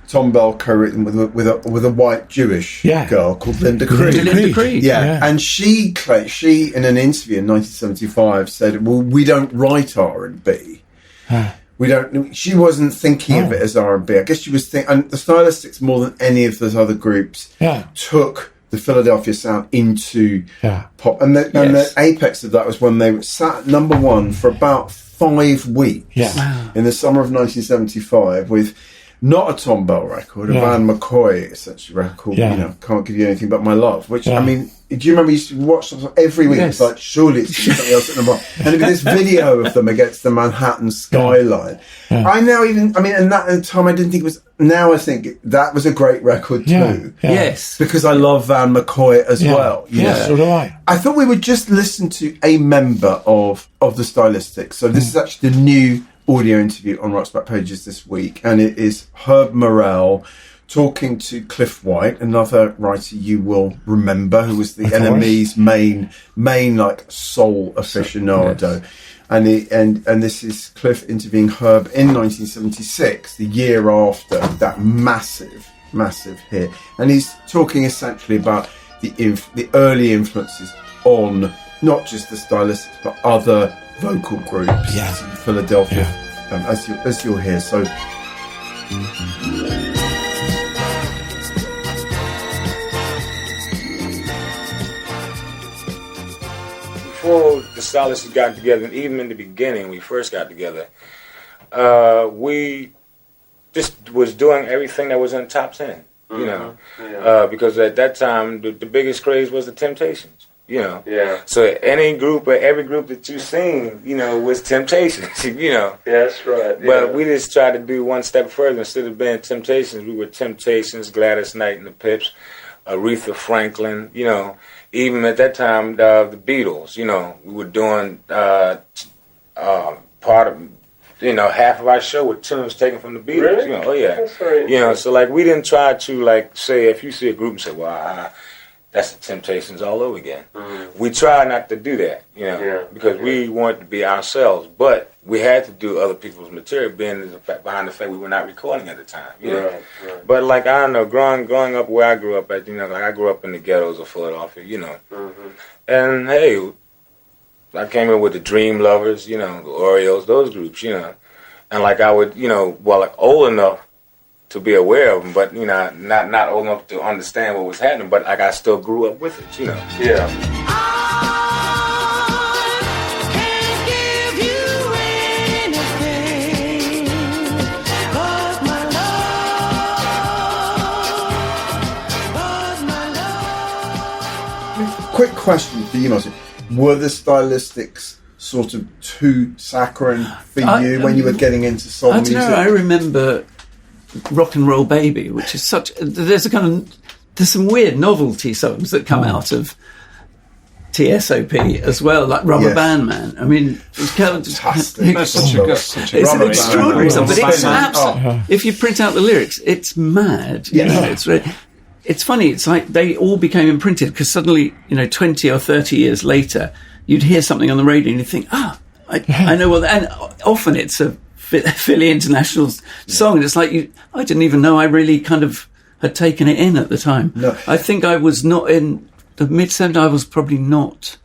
Thom Bell co-written with a white Jewish girl called Linda Creed. Linda Creed. And she in an interview in 1975 said, "Well, we don't write R&B. We don't." She wasn't thinking of it as R&B. I guess she was thinking, and the Stylistics more than any of those other groups took the Philadelphia sound into pop. And the apex of that was when they sat at number one for about 5 weeks in the summer of 1975 with not a Tom Bell record, a Van McCoy essentially record, you know, Can't Give You Anything But My Love, which, I mean, do you remember you used to watch them every week? It's like, surely it's something else at number one. And it'd be this video of them against the Manhattan skyline. I now even, I mean, and that at the time I didn't think it was, now I think that was a great record too. Yes. Because I love Van McCoy as well. Yeah, so do I. I thought we would just listen to a member of the Stylistics. So this is actually the new audio interview on Rock's Back Pages this week, and it is Herb Murrell talking to Cliff White, another writer you will remember, who was the NME's main like soul aficionado. And this is Cliff interviewing Herb in 1976, the year after that massive hit, and he's talking essentially about the early influences on not just the Stylistics but other vocal groups in Philadelphia, as you'll hear. So before the Stylistics got together, and even in the beginning, we first got together, we just was doing everything that was in the top 10, you know, because at that time, the biggest craze was the Temptations. You know, so any group or every group that you seen, you know, was Temptations. You know, that's right. But we just tried to do one step further. Instead of being Temptations, we were Temptations, Gladys Knight and the Pips, Aretha Franklin. You know, even at that time, the Beatles. You know, we were doing part of, you know, half of our show with tunes taken from the Beatles. Really? You know, That's right. You know, so like we didn't try to like say if you see a group and say, well, that's the Temptations all over again. We try not to do that, you know, because we wanted to be ourselves, but we had to do other people's material, being behind the fact we were not recording at the time, you know. Right. But like, I don't know, growing up where I grew up at, you know, like I grew up in the ghettos of Philadelphia, you know. And hey, I came in with the Dream Lovers, you know, the Oreos, those groups, you know. And like I would, you know, well, like old enough to be aware of them, but you know, not old enough to understand what was happening. But like I still grew up with it, you know. I can't give you anything but my love. quick question for you, Martin. Were the Stylistics sort of too saccharine for you when you were getting into soul music? I don't know. I remember Rock and Roll Baby, which is such. There's some weird novelty songs that come out of TSOP as well, like Rubber Band Man. I mean, it's kind of fantastic. That's such a it's an extraordinary song, but it's absolutely. If you print out the lyrics, it's mad. You know, it's funny. It's like they all became imprinted because suddenly, you know, 20 or 30 years later, you'd hear something on the radio and you think, I know what. And often it's a Philly International song, and it's like I didn't even know I really kind of had taken it in at the time. No. I think I was not in the mid-70s. I was probably not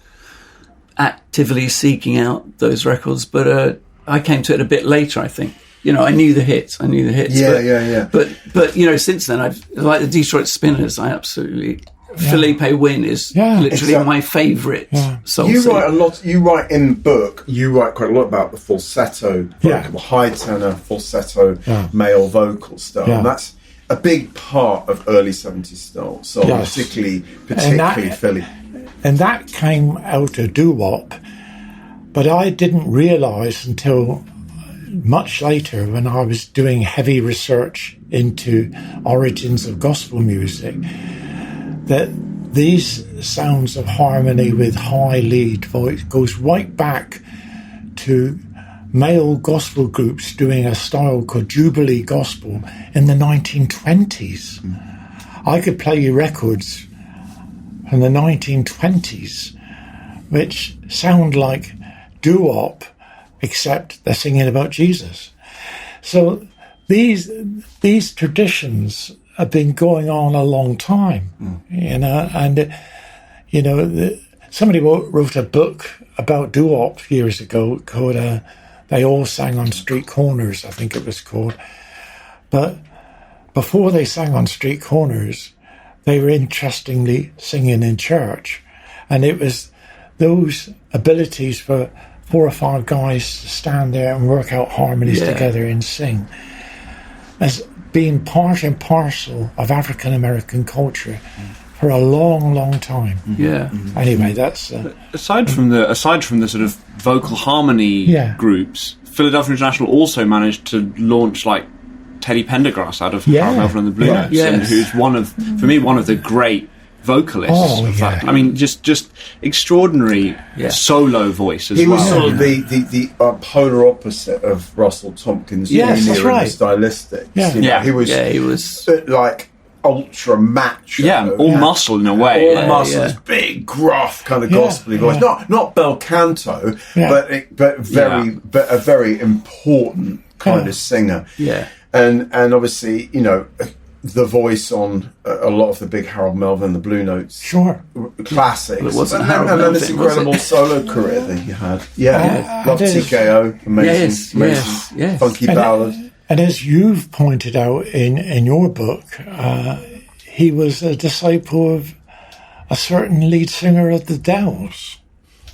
actively seeking out those records, but I came to it a bit later, I think. You know, I knew the hits. Yeah. But you know, since then, I've like the Detroit Spinners. I absolutely. Felipe Wynne is literally my favourite soul You singer. write a lot. You write in the book. You write quite a lot about the falsetto, vocal, high tenor, falsetto, male vocal style, and that's a big part of early 70s style. So particularly Philly. And that came out of doo-wop, but I didn't realise until much later, when I was doing heavy research into origins of gospel music, that these sounds of harmony with high lead voice goes right back to male gospel groups doing a style called Jubilee Gospel in the 1920s. I could play you records from the 1920s which sound like doo-wop, except they're singing about Jesus. So these traditions have been going on a long time, you know, and you know, somebody wrote a book about doo-wop years ago called They All Sang on Street Corners, I think it was called. But before they sang on street corners, they were interestingly singing in church. And it was those abilities for 4 or 5 guys to stand there and work out harmonies together and sing as being part and parcel of African American culture for a long, long time. Yeah. Anyway, that's aside from the sort of vocal harmony groups, Philadelphia International also managed to launch like Teddy Pendergrass out of Melvin and the Blue Notes, and who's one of the great vocalists of that. I mean, just extraordinary solo voice as he well. Was sort of the polar opposite of Russell Tompkins Jr. Yes, that's in right. the Stylistics. Yeah. You know, he was like ultra macho. Yeah, all muscle in a way. All muscle, this big, gruff kind of gospelly voice. Not bel canto, but a very important kind of singer. Yeah. And obviously, you know, the voice on a lot of the big Harold Melvin, the Blue Notes classics. Well, it wasn't and Harold then Melvin, this incredible solo career that he had. Love it is. TKO, amazing, yes. funky ballad. And as you've pointed out in your book, he was a disciple of a certain lead singer of the Dells.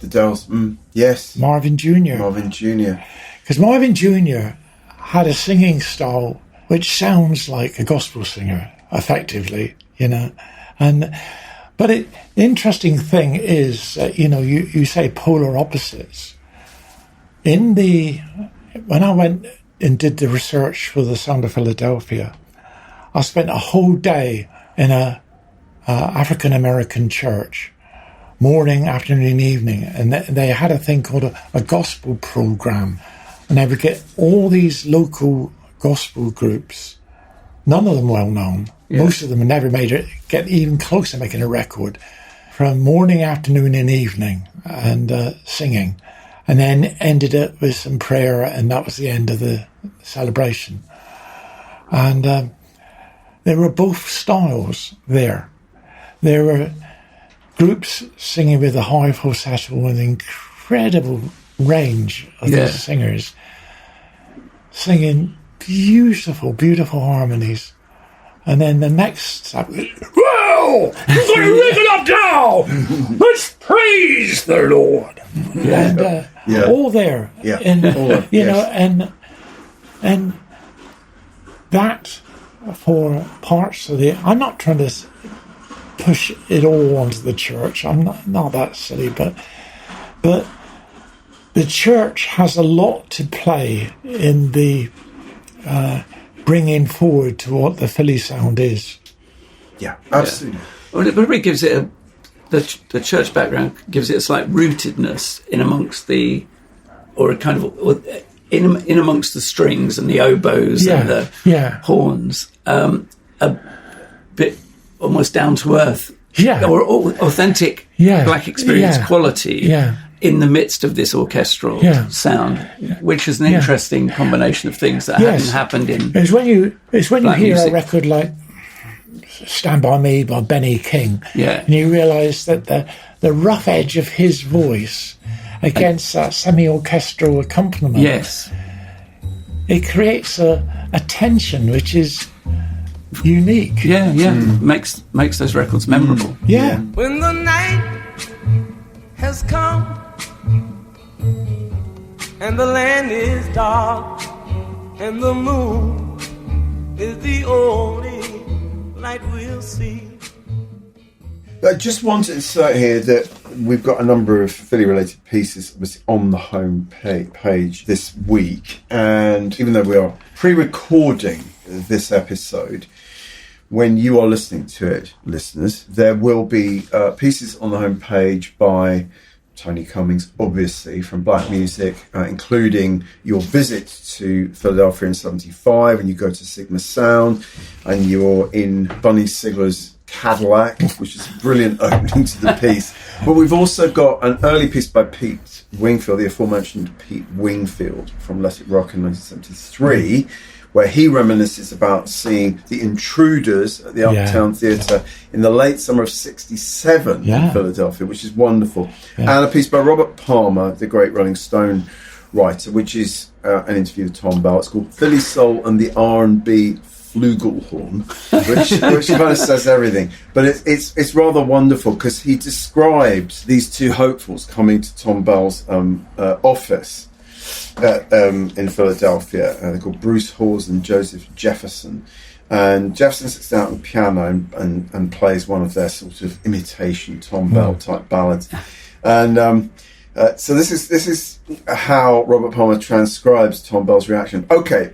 The Dells, yes. Marvin Jr. Marvin Jr. Because Marvin Jr. had a singing style which sounds like a gospel singer, effectively, you know. But the interesting thing is, you know, you say polar opposites. When I went and did the research for the Sound of Philadelphia, I spent a whole day in a African-American church, morning, afternoon, evening, and they had a thing called a gospel program, and they would get all these local gospel groups, none of them well known. Most of them never get even close to making a record, from morning, afternoon, and evening, and singing, and then ended it with some prayer, and that was the end of the celebration. And there were both styles there. There were groups singing with a high falsetto with incredible range of these singers, singing beautiful, beautiful harmonies. And then the next, well, we're going to rig it up now. Let's praise the Lord. And all there. Yeah. And, all, you know, and that for parts of I'm not trying to push it all onto the church. I'm not that silly, but the church has a lot to play in the bringing forward to what the Philly sound is. Yeah, absolutely. Well, it probably gives it the church background gives it a slight rootedness in amongst in amongst the strings and the oboes and the horns, a bit almost down to earth, or authentic black experience quality in the midst of this orchestral sound, which is an interesting combination of things that hadn't happened in. It's when you hear music. a record like "Stand By Me" by Benny King, and you realise that the rough edge of his voice against that semi-orchestral accompaniment, it creates a tension which is unique. Makes those records memorable. When the night has come and the land is dark and the moon is the only light we'll see. I just wanted to insert here that we've got a number of Philly-related pieces obviously on the home page this week, and even though we are pre-recording this episode, when you are listening to it, listeners, there will be pieces on the home page by Tony Cummings, obviously, from Black Music, including your visit to Philadelphia in 75, and you go to Sigma Sound, and you're in Bunny Sigler's Cadillac, which is a brilliant opening to the piece. But we've also got an early piece by Pete Wingfield, the aforementioned Pete Wingfield from Let It Rock in 1973, where he reminisces about seeing the Intruders at the Uptown Theatre in the late summer of 67 in Philadelphia, which is wonderful. And a piece by Robert Palmer, the great Rolling Stone writer, which is an interview with Tom Bell. It's called Philly Soul and the R&B flugelhorn, which kind of says everything. But it's rather wonderful because he describes these two hopefuls coming to Tom Bell's office in Philadelphia. They're called Bruce Hawes and Joseph Jefferson. And Jefferson sits down at the piano and plays one of their sort of imitation Tom Bell type ballads. And so this is how Robert Palmer transcribes Tom Bell's reaction. Okay,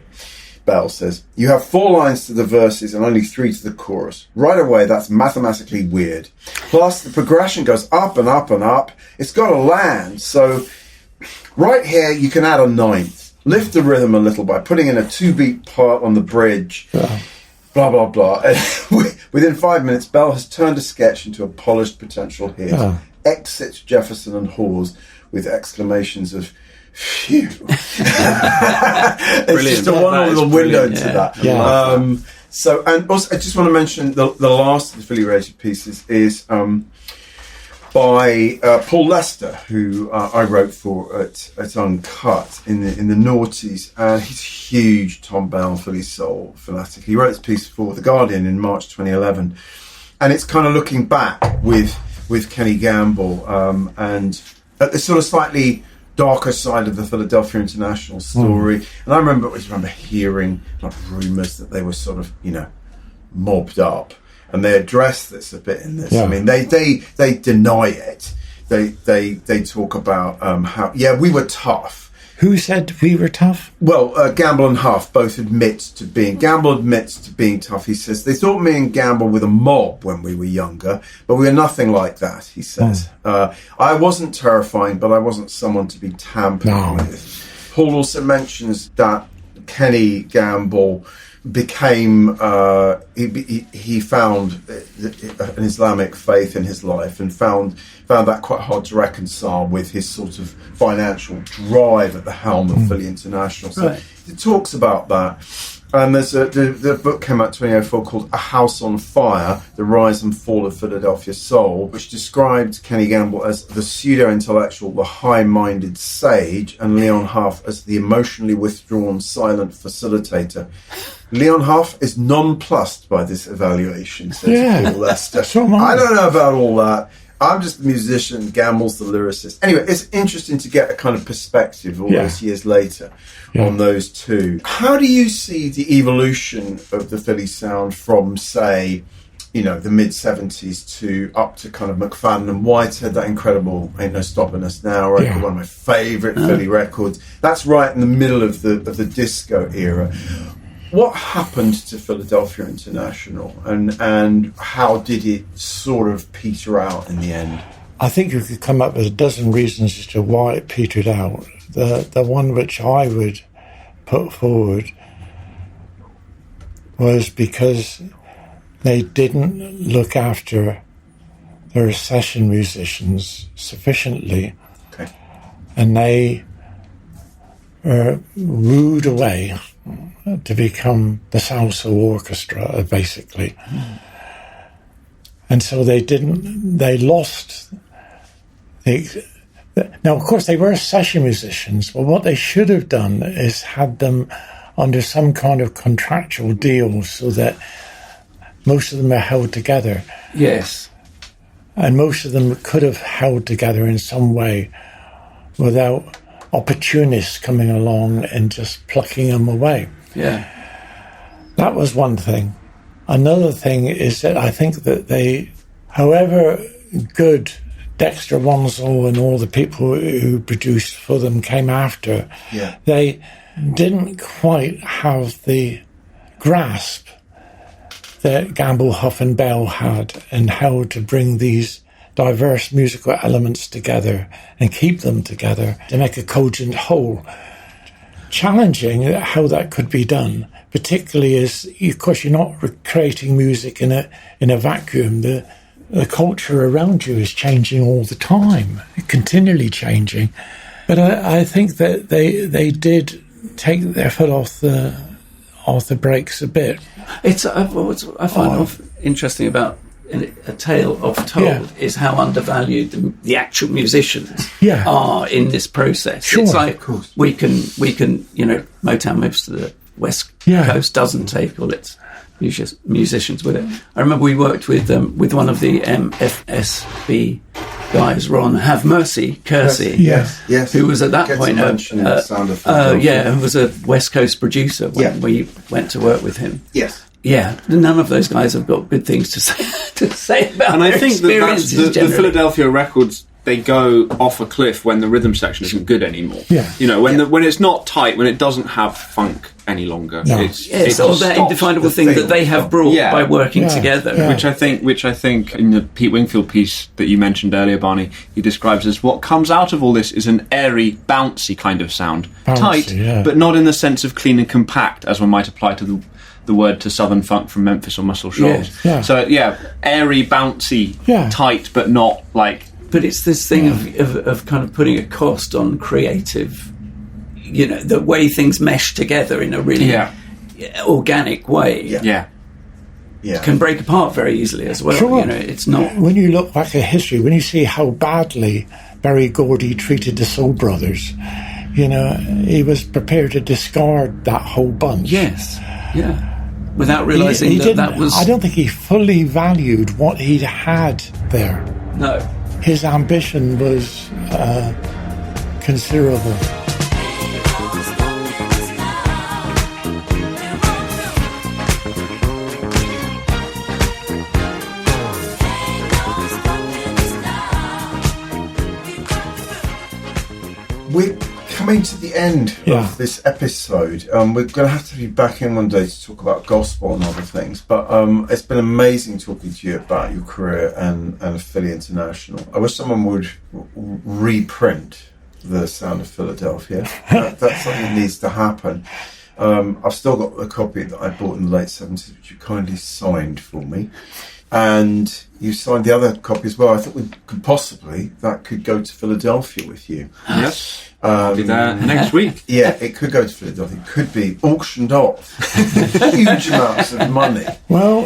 Bell says, you have 4 lines to the verses and only 3 to the chorus. Right away, that's mathematically weird. Plus, the progression goes up and up and up. It's got to land. So right here, you can add a 9th. Lift the rhythm a little by putting in a 2-beat part on the bridge. Blah, blah, blah. Within 5 minutes, Bell has turned a sketch into a polished potential hit. Exits Jefferson and Hawes with exclamations of phew. It's just a one little window to that. So, and also I just want to mention the last of the affiliated pieces is by Paul Lester, who I wrote for at Uncut in the noughties. He's a huge Tom Bell Philly soul fanatic. He wrote this piece for The Guardian in March 2011, and it's kind of looking back with Kenny Gamble and at the sort of slightly darker side of the Philadelphia International story. And I remember hearing like rumours that they were sort of, mobbed up, and they address this a bit in this. I mean, they deny it. They talk about how we were tough. Who said we were tough? Well, Gamble and Huff both Gamble admits to being tough. He says, they thought me and Gamble were the mob when we were younger, but we were nothing like that, he says. I wasn't terrifying, but I wasn't someone to be tampered with. Paul also mentions that Kenny Gamble became he found an Islamic faith in his life and found that quite hard to reconcile with his sort of financial drive at the helm of Philly International. So it talks about that. And there's the book came out 2004 called A House on Fire, The Rise and Fall of Philadelphia Soul, which described Kenny Gamble as the pseudo-intellectual, the high-minded sage, and Leon Huff as the emotionally withdrawn, silent facilitator. Leon Huff is nonplussed by this evaluation, says Paul Lester. I don't know about all that. I'm just a musician, Gamble's the lyricist. Anyway, it's interesting to get a kind of perspective all those years later on those two. How do you see the evolution of the Philly sound from, say, the mid-70s to up to kind of McFadden and Whitehead, that incredible Ain't No Stopping Us Now record, one of my favourite Philly records. That's right in the middle of the disco era. What happened to Philadelphia International, and how did it sort of peter out in the end? I think you could come up with a dozen reasons as to why it petered out. The one which I would put forward was because they didn't look after their session musicians sufficiently, and they were wooed away to become the salsa orchestra, basically. And so they lost now, of course, they were session musicians, but what they should have done is had them under some kind of contractual deal so that most of them are held together. Yes. And most of them could have held together in some way without opportunists coming along and just plucking them away. Yeah. That was one thing. Another thing is that I think that they, however good Dexter Wansel and all the people who produced for them came after, they didn't quite have the grasp that Gamble, Huff and Bell had, and how to bring these diverse musical elements together and keep them together to make a cogent whole. Challenging how that could be done, particularly as, of course, you're not creating music in a vacuum. The culture around you is changing all the time, continually changing. But I think that they did take their foot off the brakes a bit. It's what I find interesting about A Tale of Told is how undervalued the actual musicians are in this process. Sure, it's like we can Motown moves to the West Coast, doesn't take all its musicians with it. I remember we worked with one of the MFSB guys, Ron Have Mercy Kersey, yes, who was at that point who was a West Coast producer when we went to work with him. Yes. Yeah, none of those guys have got good things to say about. And I think that's the Philadelphia records, they go off a cliff when the rhythm section isn't good anymore. Yeah. You know, when it's not tight, when it doesn't have funk any longer. No. It's all that indefinable thing that they have brought by working together. Yeah. Which I think in the Pete Wingfield piece that you mentioned earlier, Barney, he describes as what comes out of all this is an airy, bouncy kind of sound. Tight, but not in the sense of clean and compact, as one might apply to the word to Southern Funk from Memphis or Muscle Shoals. So airy, bouncy, tight, but not like. But it's this thing of kind of putting a cost on creative, you know, the way things mesh together in a really organic way. Yeah. Can break apart very easily as well. Sure. You know, it's not. When you look back at history, when you see how badly Berry Gordy treated the Soul Brothers, you know, he was prepared to discard that whole bunch. Yes. Yeah. Without realising that was. I don't think he fully valued what he'd had there. No. His ambition was considerable. We're coming to the end of this episode. We're going to have to be back in one day to talk about gospel and other things, but it's been amazing talking to you about your career and Philly International. I wish someone would reprint The Sound of Philadelphia. That's something that needs to happen. I've still got a copy that I bought in the late 70s, which you kindly signed for me. And you signed the other copy as well. I thought that could go to Philadelphia with you. Yes. I'll be there next week. Yeah, it could go to Philadelphia. It could be auctioned off. Huge amounts of money. Well,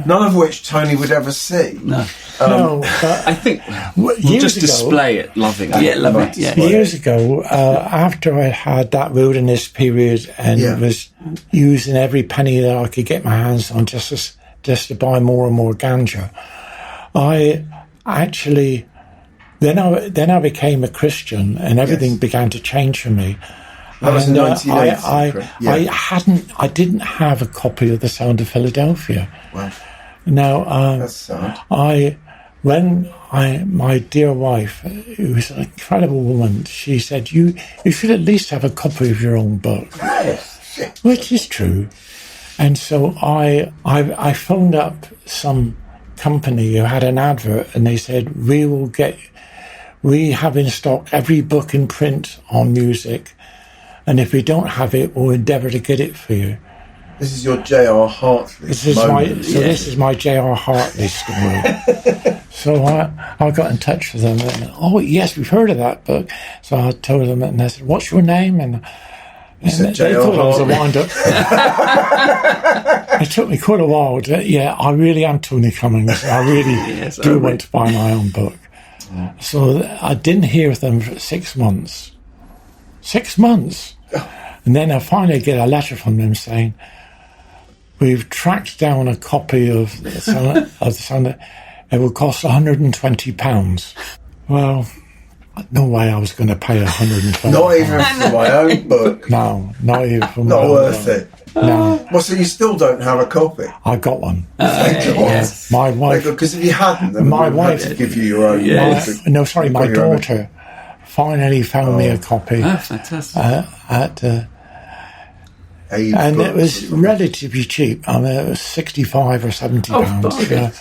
none of which Tony would ever see. No, but I think we'll just display it lovingly. Yeah, love it. Yeah. Years ago, after I had that wilderness period and was using every penny that I could get my hands on just to buy more and more ganja, I actually then I became a Christian and everything began to change for me. That was in 1980. I didn't have a copy of The Sound of Philadelphia. Wow. Now, that's sad. My dear wife, who was an incredible woman, she said, you should at least have a copy of your own book. Yes. Which is true. And so I phoned up some company who had an advert, and they said, we have in stock every book in print on music, and if we don't have it, we'll endeavour to get it for you. This is your J.R. Hartley moment. This is my J.R. Hartley story. So I got in touch with them, and yes, we've heard of that book. So I told them, and they said, what's your name? And they thought I was a wind-up. It took me quite a while. I really am Tony Cummings. I really do want to buy my own book. Yeah. So I didn't hear from them for 6 months. 6 months. And then I finally get a letter from them saying, we've tracked down a copy of the Sound. It will cost £120. Well, no way I was going to pay £120. Not even for my own book. No, not even for my own book. Not worth it. No. Well, so you still don't have a copy? I got one. Yes. My wife. Because if you hadn't, then my wife had to give you your own. My daughter finally found me a copy. Oh, fantastic. And it was relatively cheap. I mean, it was £65 or £70.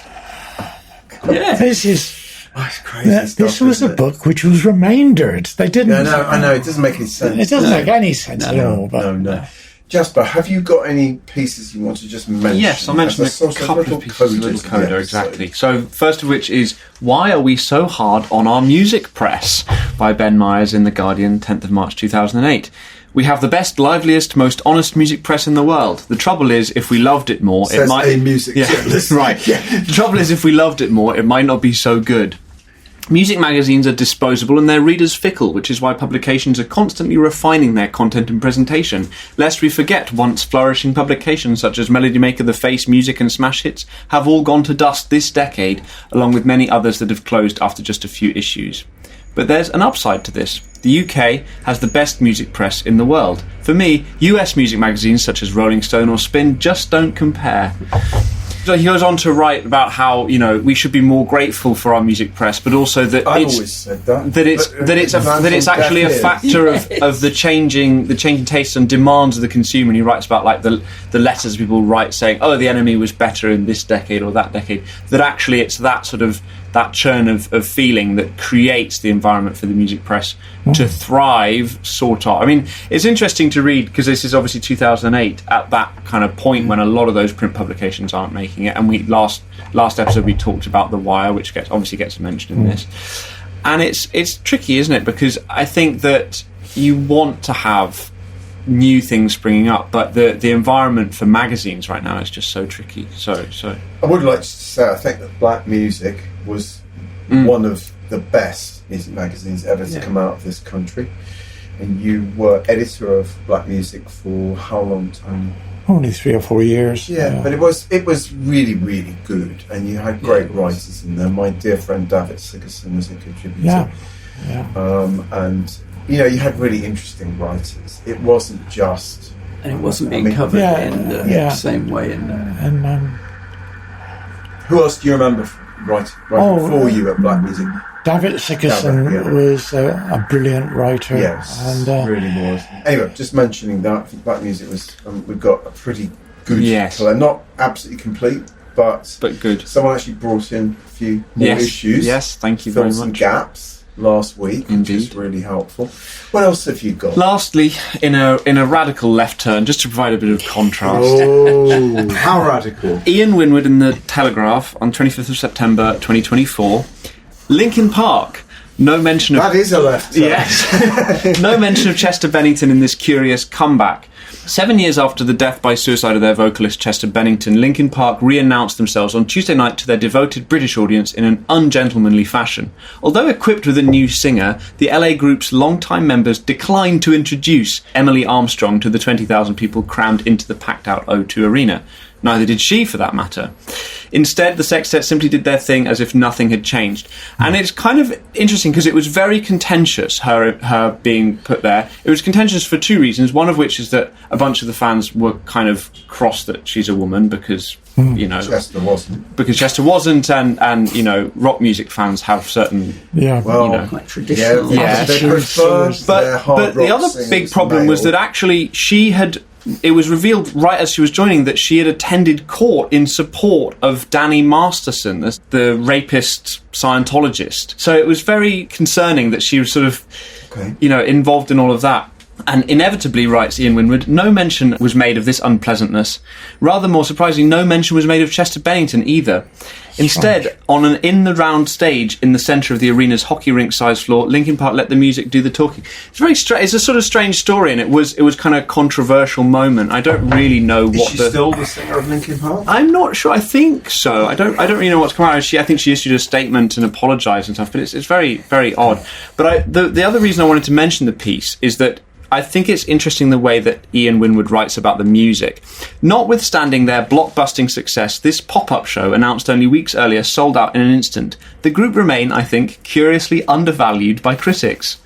This is. That's crazy stuff, this was a book which was remaindered. They didn't. I know. It doesn't make any sense. It doesn't make any sense at all. But no. Jasper, have you got any pieces you want to just mention? Yes, I'll mention a couple of pieces of little coda, exactly. So, first of which is, Why Are We So Hard on Our Music Press? By Ben Myers in The Guardian, 10th of March 2008. We have the best, liveliest, most honest music press in the world. The trouble is, if we loved it more, it might... a music journalist. Right. Yeah. The trouble is, if we loved it more, it might not be so good. Music magazines are disposable and their readers fickle, which is why publications are constantly refining their content and presentation. Lest we forget, once flourishing publications such as Melody Maker, The Face, Music and Smash Hits have all gone to dust this decade, along with many others that have closed after just a few issues. But there's an upside to this. The UK has the best music press in the world. For me, US music magazines such as Rolling Stone or Spin just don't compare. So he goes on to write about how, you know, we should be more grateful for our music press, but also that I've always said that it's actually a factor of the changing tastes and demands of the consumer. And he writes about like the letters people write saying, "Oh, the enemy was better in this decade or that decade." That actually it's that sort of that churn of feeling that creates the environment for the music press to thrive, sort of. I mean, it's interesting to read because this is obviously 2008, at that kind of point when a lot of those print publications aren't making it. And we last episode we talked about The Wire, which gets mentioned in this. And it's tricky, isn't it? Because I think that you want to have new things springing up, but the environment for magazines right now is just so tricky. So I would like to say I think that Black Music was one of the best music magazines ever to come out of this country, and you were editor of Black Music for how long, Tony? Only 3 or 4 years. But it was really, really good, and you had great writers in there. My dear friend David Sigerson was a contributor, and you know, you had really interesting writers. It wasn't just, and it wasn't being covered in the same way in there. And who else do you remember writing for you at Black Music? David Sigerson was a brilliant writer. Yes, and really was. Anyway, just mentioning that, Black Music was, we've got a pretty good collection. Not absolutely complete, but good. Someone actually brought in a few more issues. Yes, thank you very much. Some gaps last week, which is really helpful. What else have you got? Lastly, in a radical left turn, just to provide a bit of contrast. Oh, how radical! Ian Winwood in the Telegraph on 25th of September 2024. Linkin Park. No mention of... That is a left turn. Yes. No mention of Chester Bennington in this curious comeback. 7 years after the death by suicide of their vocalist Chester Bennington, Linkin Park re-announced themselves on Tuesday night to their devoted British audience in an ungentlemanly fashion. Although equipped with a new singer, the LA group's longtime members declined to introduce Emily Armstrong to the 20,000 people crammed into the packed-out O2 Arena. Neither did she, for that matter. Instead, the sextet simply did their thing as if nothing had changed. And it's kind of interesting because it was very contentious, her being put there. It was contentious for two reasons, one of which is that a bunch of the fans were kind of cross that she's a woman because, you know... Chester wasn't. Because Chester wasn't, and you know, rock music fans have certain... quite traditional. But the other big problem was that actually she had... It was revealed right as she was joining that she had attended court in support of Danny Masterson, the rapist Scientologist. So it was very concerning that she was sort of, involved in all of that. And inevitably, writes Ian Winwood, no mention was made of this unpleasantness. Rather more surprisingly, no mention was made of Chester Bennington either. Instead, on an in-the-round stage in the centre of the arena's hockey rink-sized floor, Linkin Park let the music do the talking. It's very it's a sort of strange story, and it was kind of a controversial moment. I don't really know what Is she still the singer of Linkin Park? I'm not sure. I think so. I don't really know what's come out. I think she issued a statement and apologised and stuff, but it's very, very odd. But the other reason I wanted to mention the piece is that I think it's interesting the way that Ian Winwood writes about the music. Notwithstanding their blockbusting success, this pop-up show, announced only weeks earlier, sold out in an instant. The group remain, I think, curiously undervalued by critics.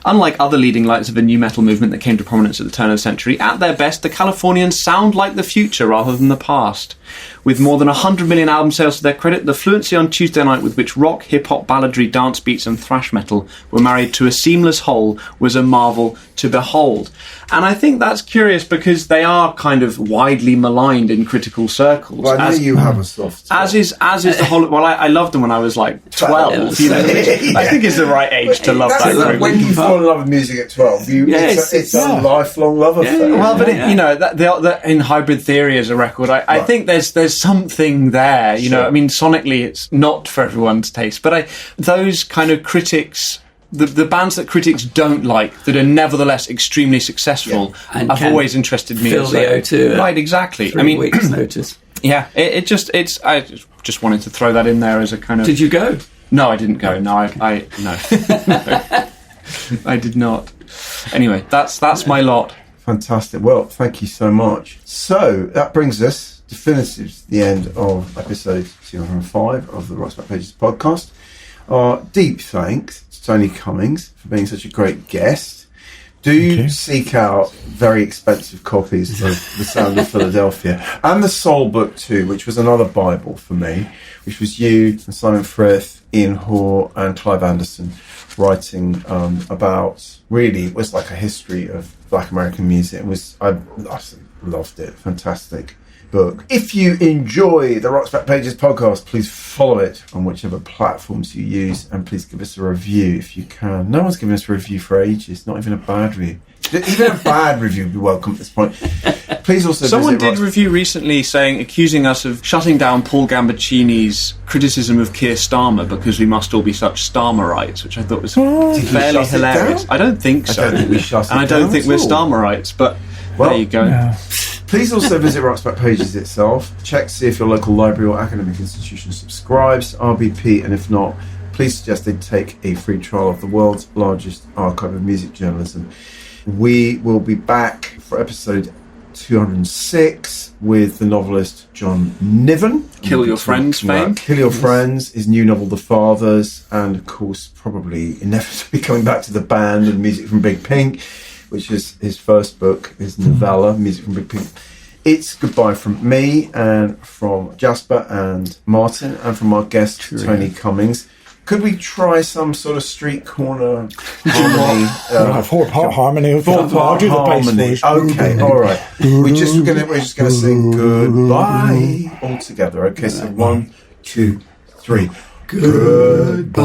Unlike other leading lights of a new metal movement that came to prominence at the turn of the century, at their best, the Californians sound like the future rather than the past. With more than 100 million album sales to their credit, the fluency on Tuesday night with which rock, hip-hop, balladry, dance beats and thrash metal were married to a seamless whole was a marvel to behold. And I think that's curious because they are kind of widely maligned in critical circles. Well, I know you have a soft spot. As is the whole... Well, I loved them when I was like 12. You know, I think it's the right age to love that group. When you fall in love with music at 12, it's a lifelong love affair. Well, but in Hybrid Theory as a record, I think there's something there. You know, I mean, sonically, it's not for everyone's taste, but those kind of critics. The bands that critics don't like that are nevertheless extremely successful have always interested me. Fill the O2, right? Exactly. 3 weeks notice. Yeah, I just wanted to throw that in there as a kind of. Did you go? No, I didn't go. No, I no. I did not. Anyway, that's my lot. Fantastic. Well, thank you so much. So that brings us definitively to the end of episode 205 of the Rock's Back Pages podcast. Our deep thanks to Tony Cummings for being such a great guest. Do seek out very expensive copies of The Sound of Philadelphia and the Soul Book too, which was another Bible for me, which was you and Simon Frith, Ian Hoare and Clive Anderson writing about, really, it was like a history of Black American music. I loved it. Fantastic book. If you enjoy the Rock's Back Pages podcast, please follow it on whichever platforms you use, and please give us a review if you can. No one's given us a review for ages, not even a bad review. Even a bad review would be welcome at this point. Please also someone did review recently accusing us of shutting down Paul Gambaccini's criticism of Keir Starmer because we must all be such Starmerites, which I thought was fairly hilarious. I don't think so. I don't think we shut it and I don't think we're Starmerites, but there you go. Yeah. Please also visit Rock's Back Pages itself. Check to see if your local library or academic institution subscribes, RBP, and if not, please suggest they take a free trial of the world's largest archive of music journalism. We will be back for episode 206 with the novelist John Niven. Kill Your Friends fame. Kill Your Friends, his new novel The Fathers, and of course probably inevitably coming back to the band and music from Big Pink, which is his first book, his novella, Music from Big Pink. It's goodbye from me and from Jasper and Martin and from our guest, Tony Cummings. Could we try some sort of street corner harmony? Four-part harmony. Four-part harmony. Okay, all right. We're just gonna sing goodbye all together. Okay, so 1, 2, 3. Goodbye.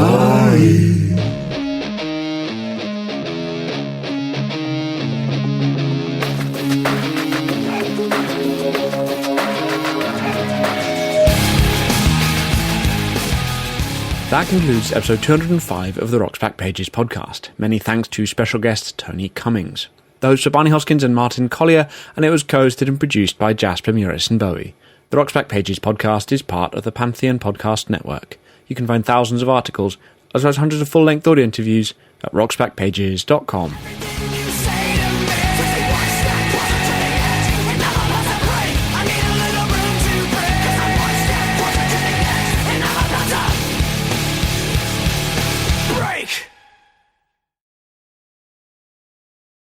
That concludes episode 205 of the Rock's Back Pages podcast. Many thanks to special guest Tony Cummings. Those were Barney Hoskins and Martin Collier, and it was co-hosted and produced by Jasper Murison Bowie. The Rock's Back Pages podcast is part of the Pantheon Podcast Network. You can find thousands of articles, as well as hundreds of full-length audio interviews at rocksbackpages.com.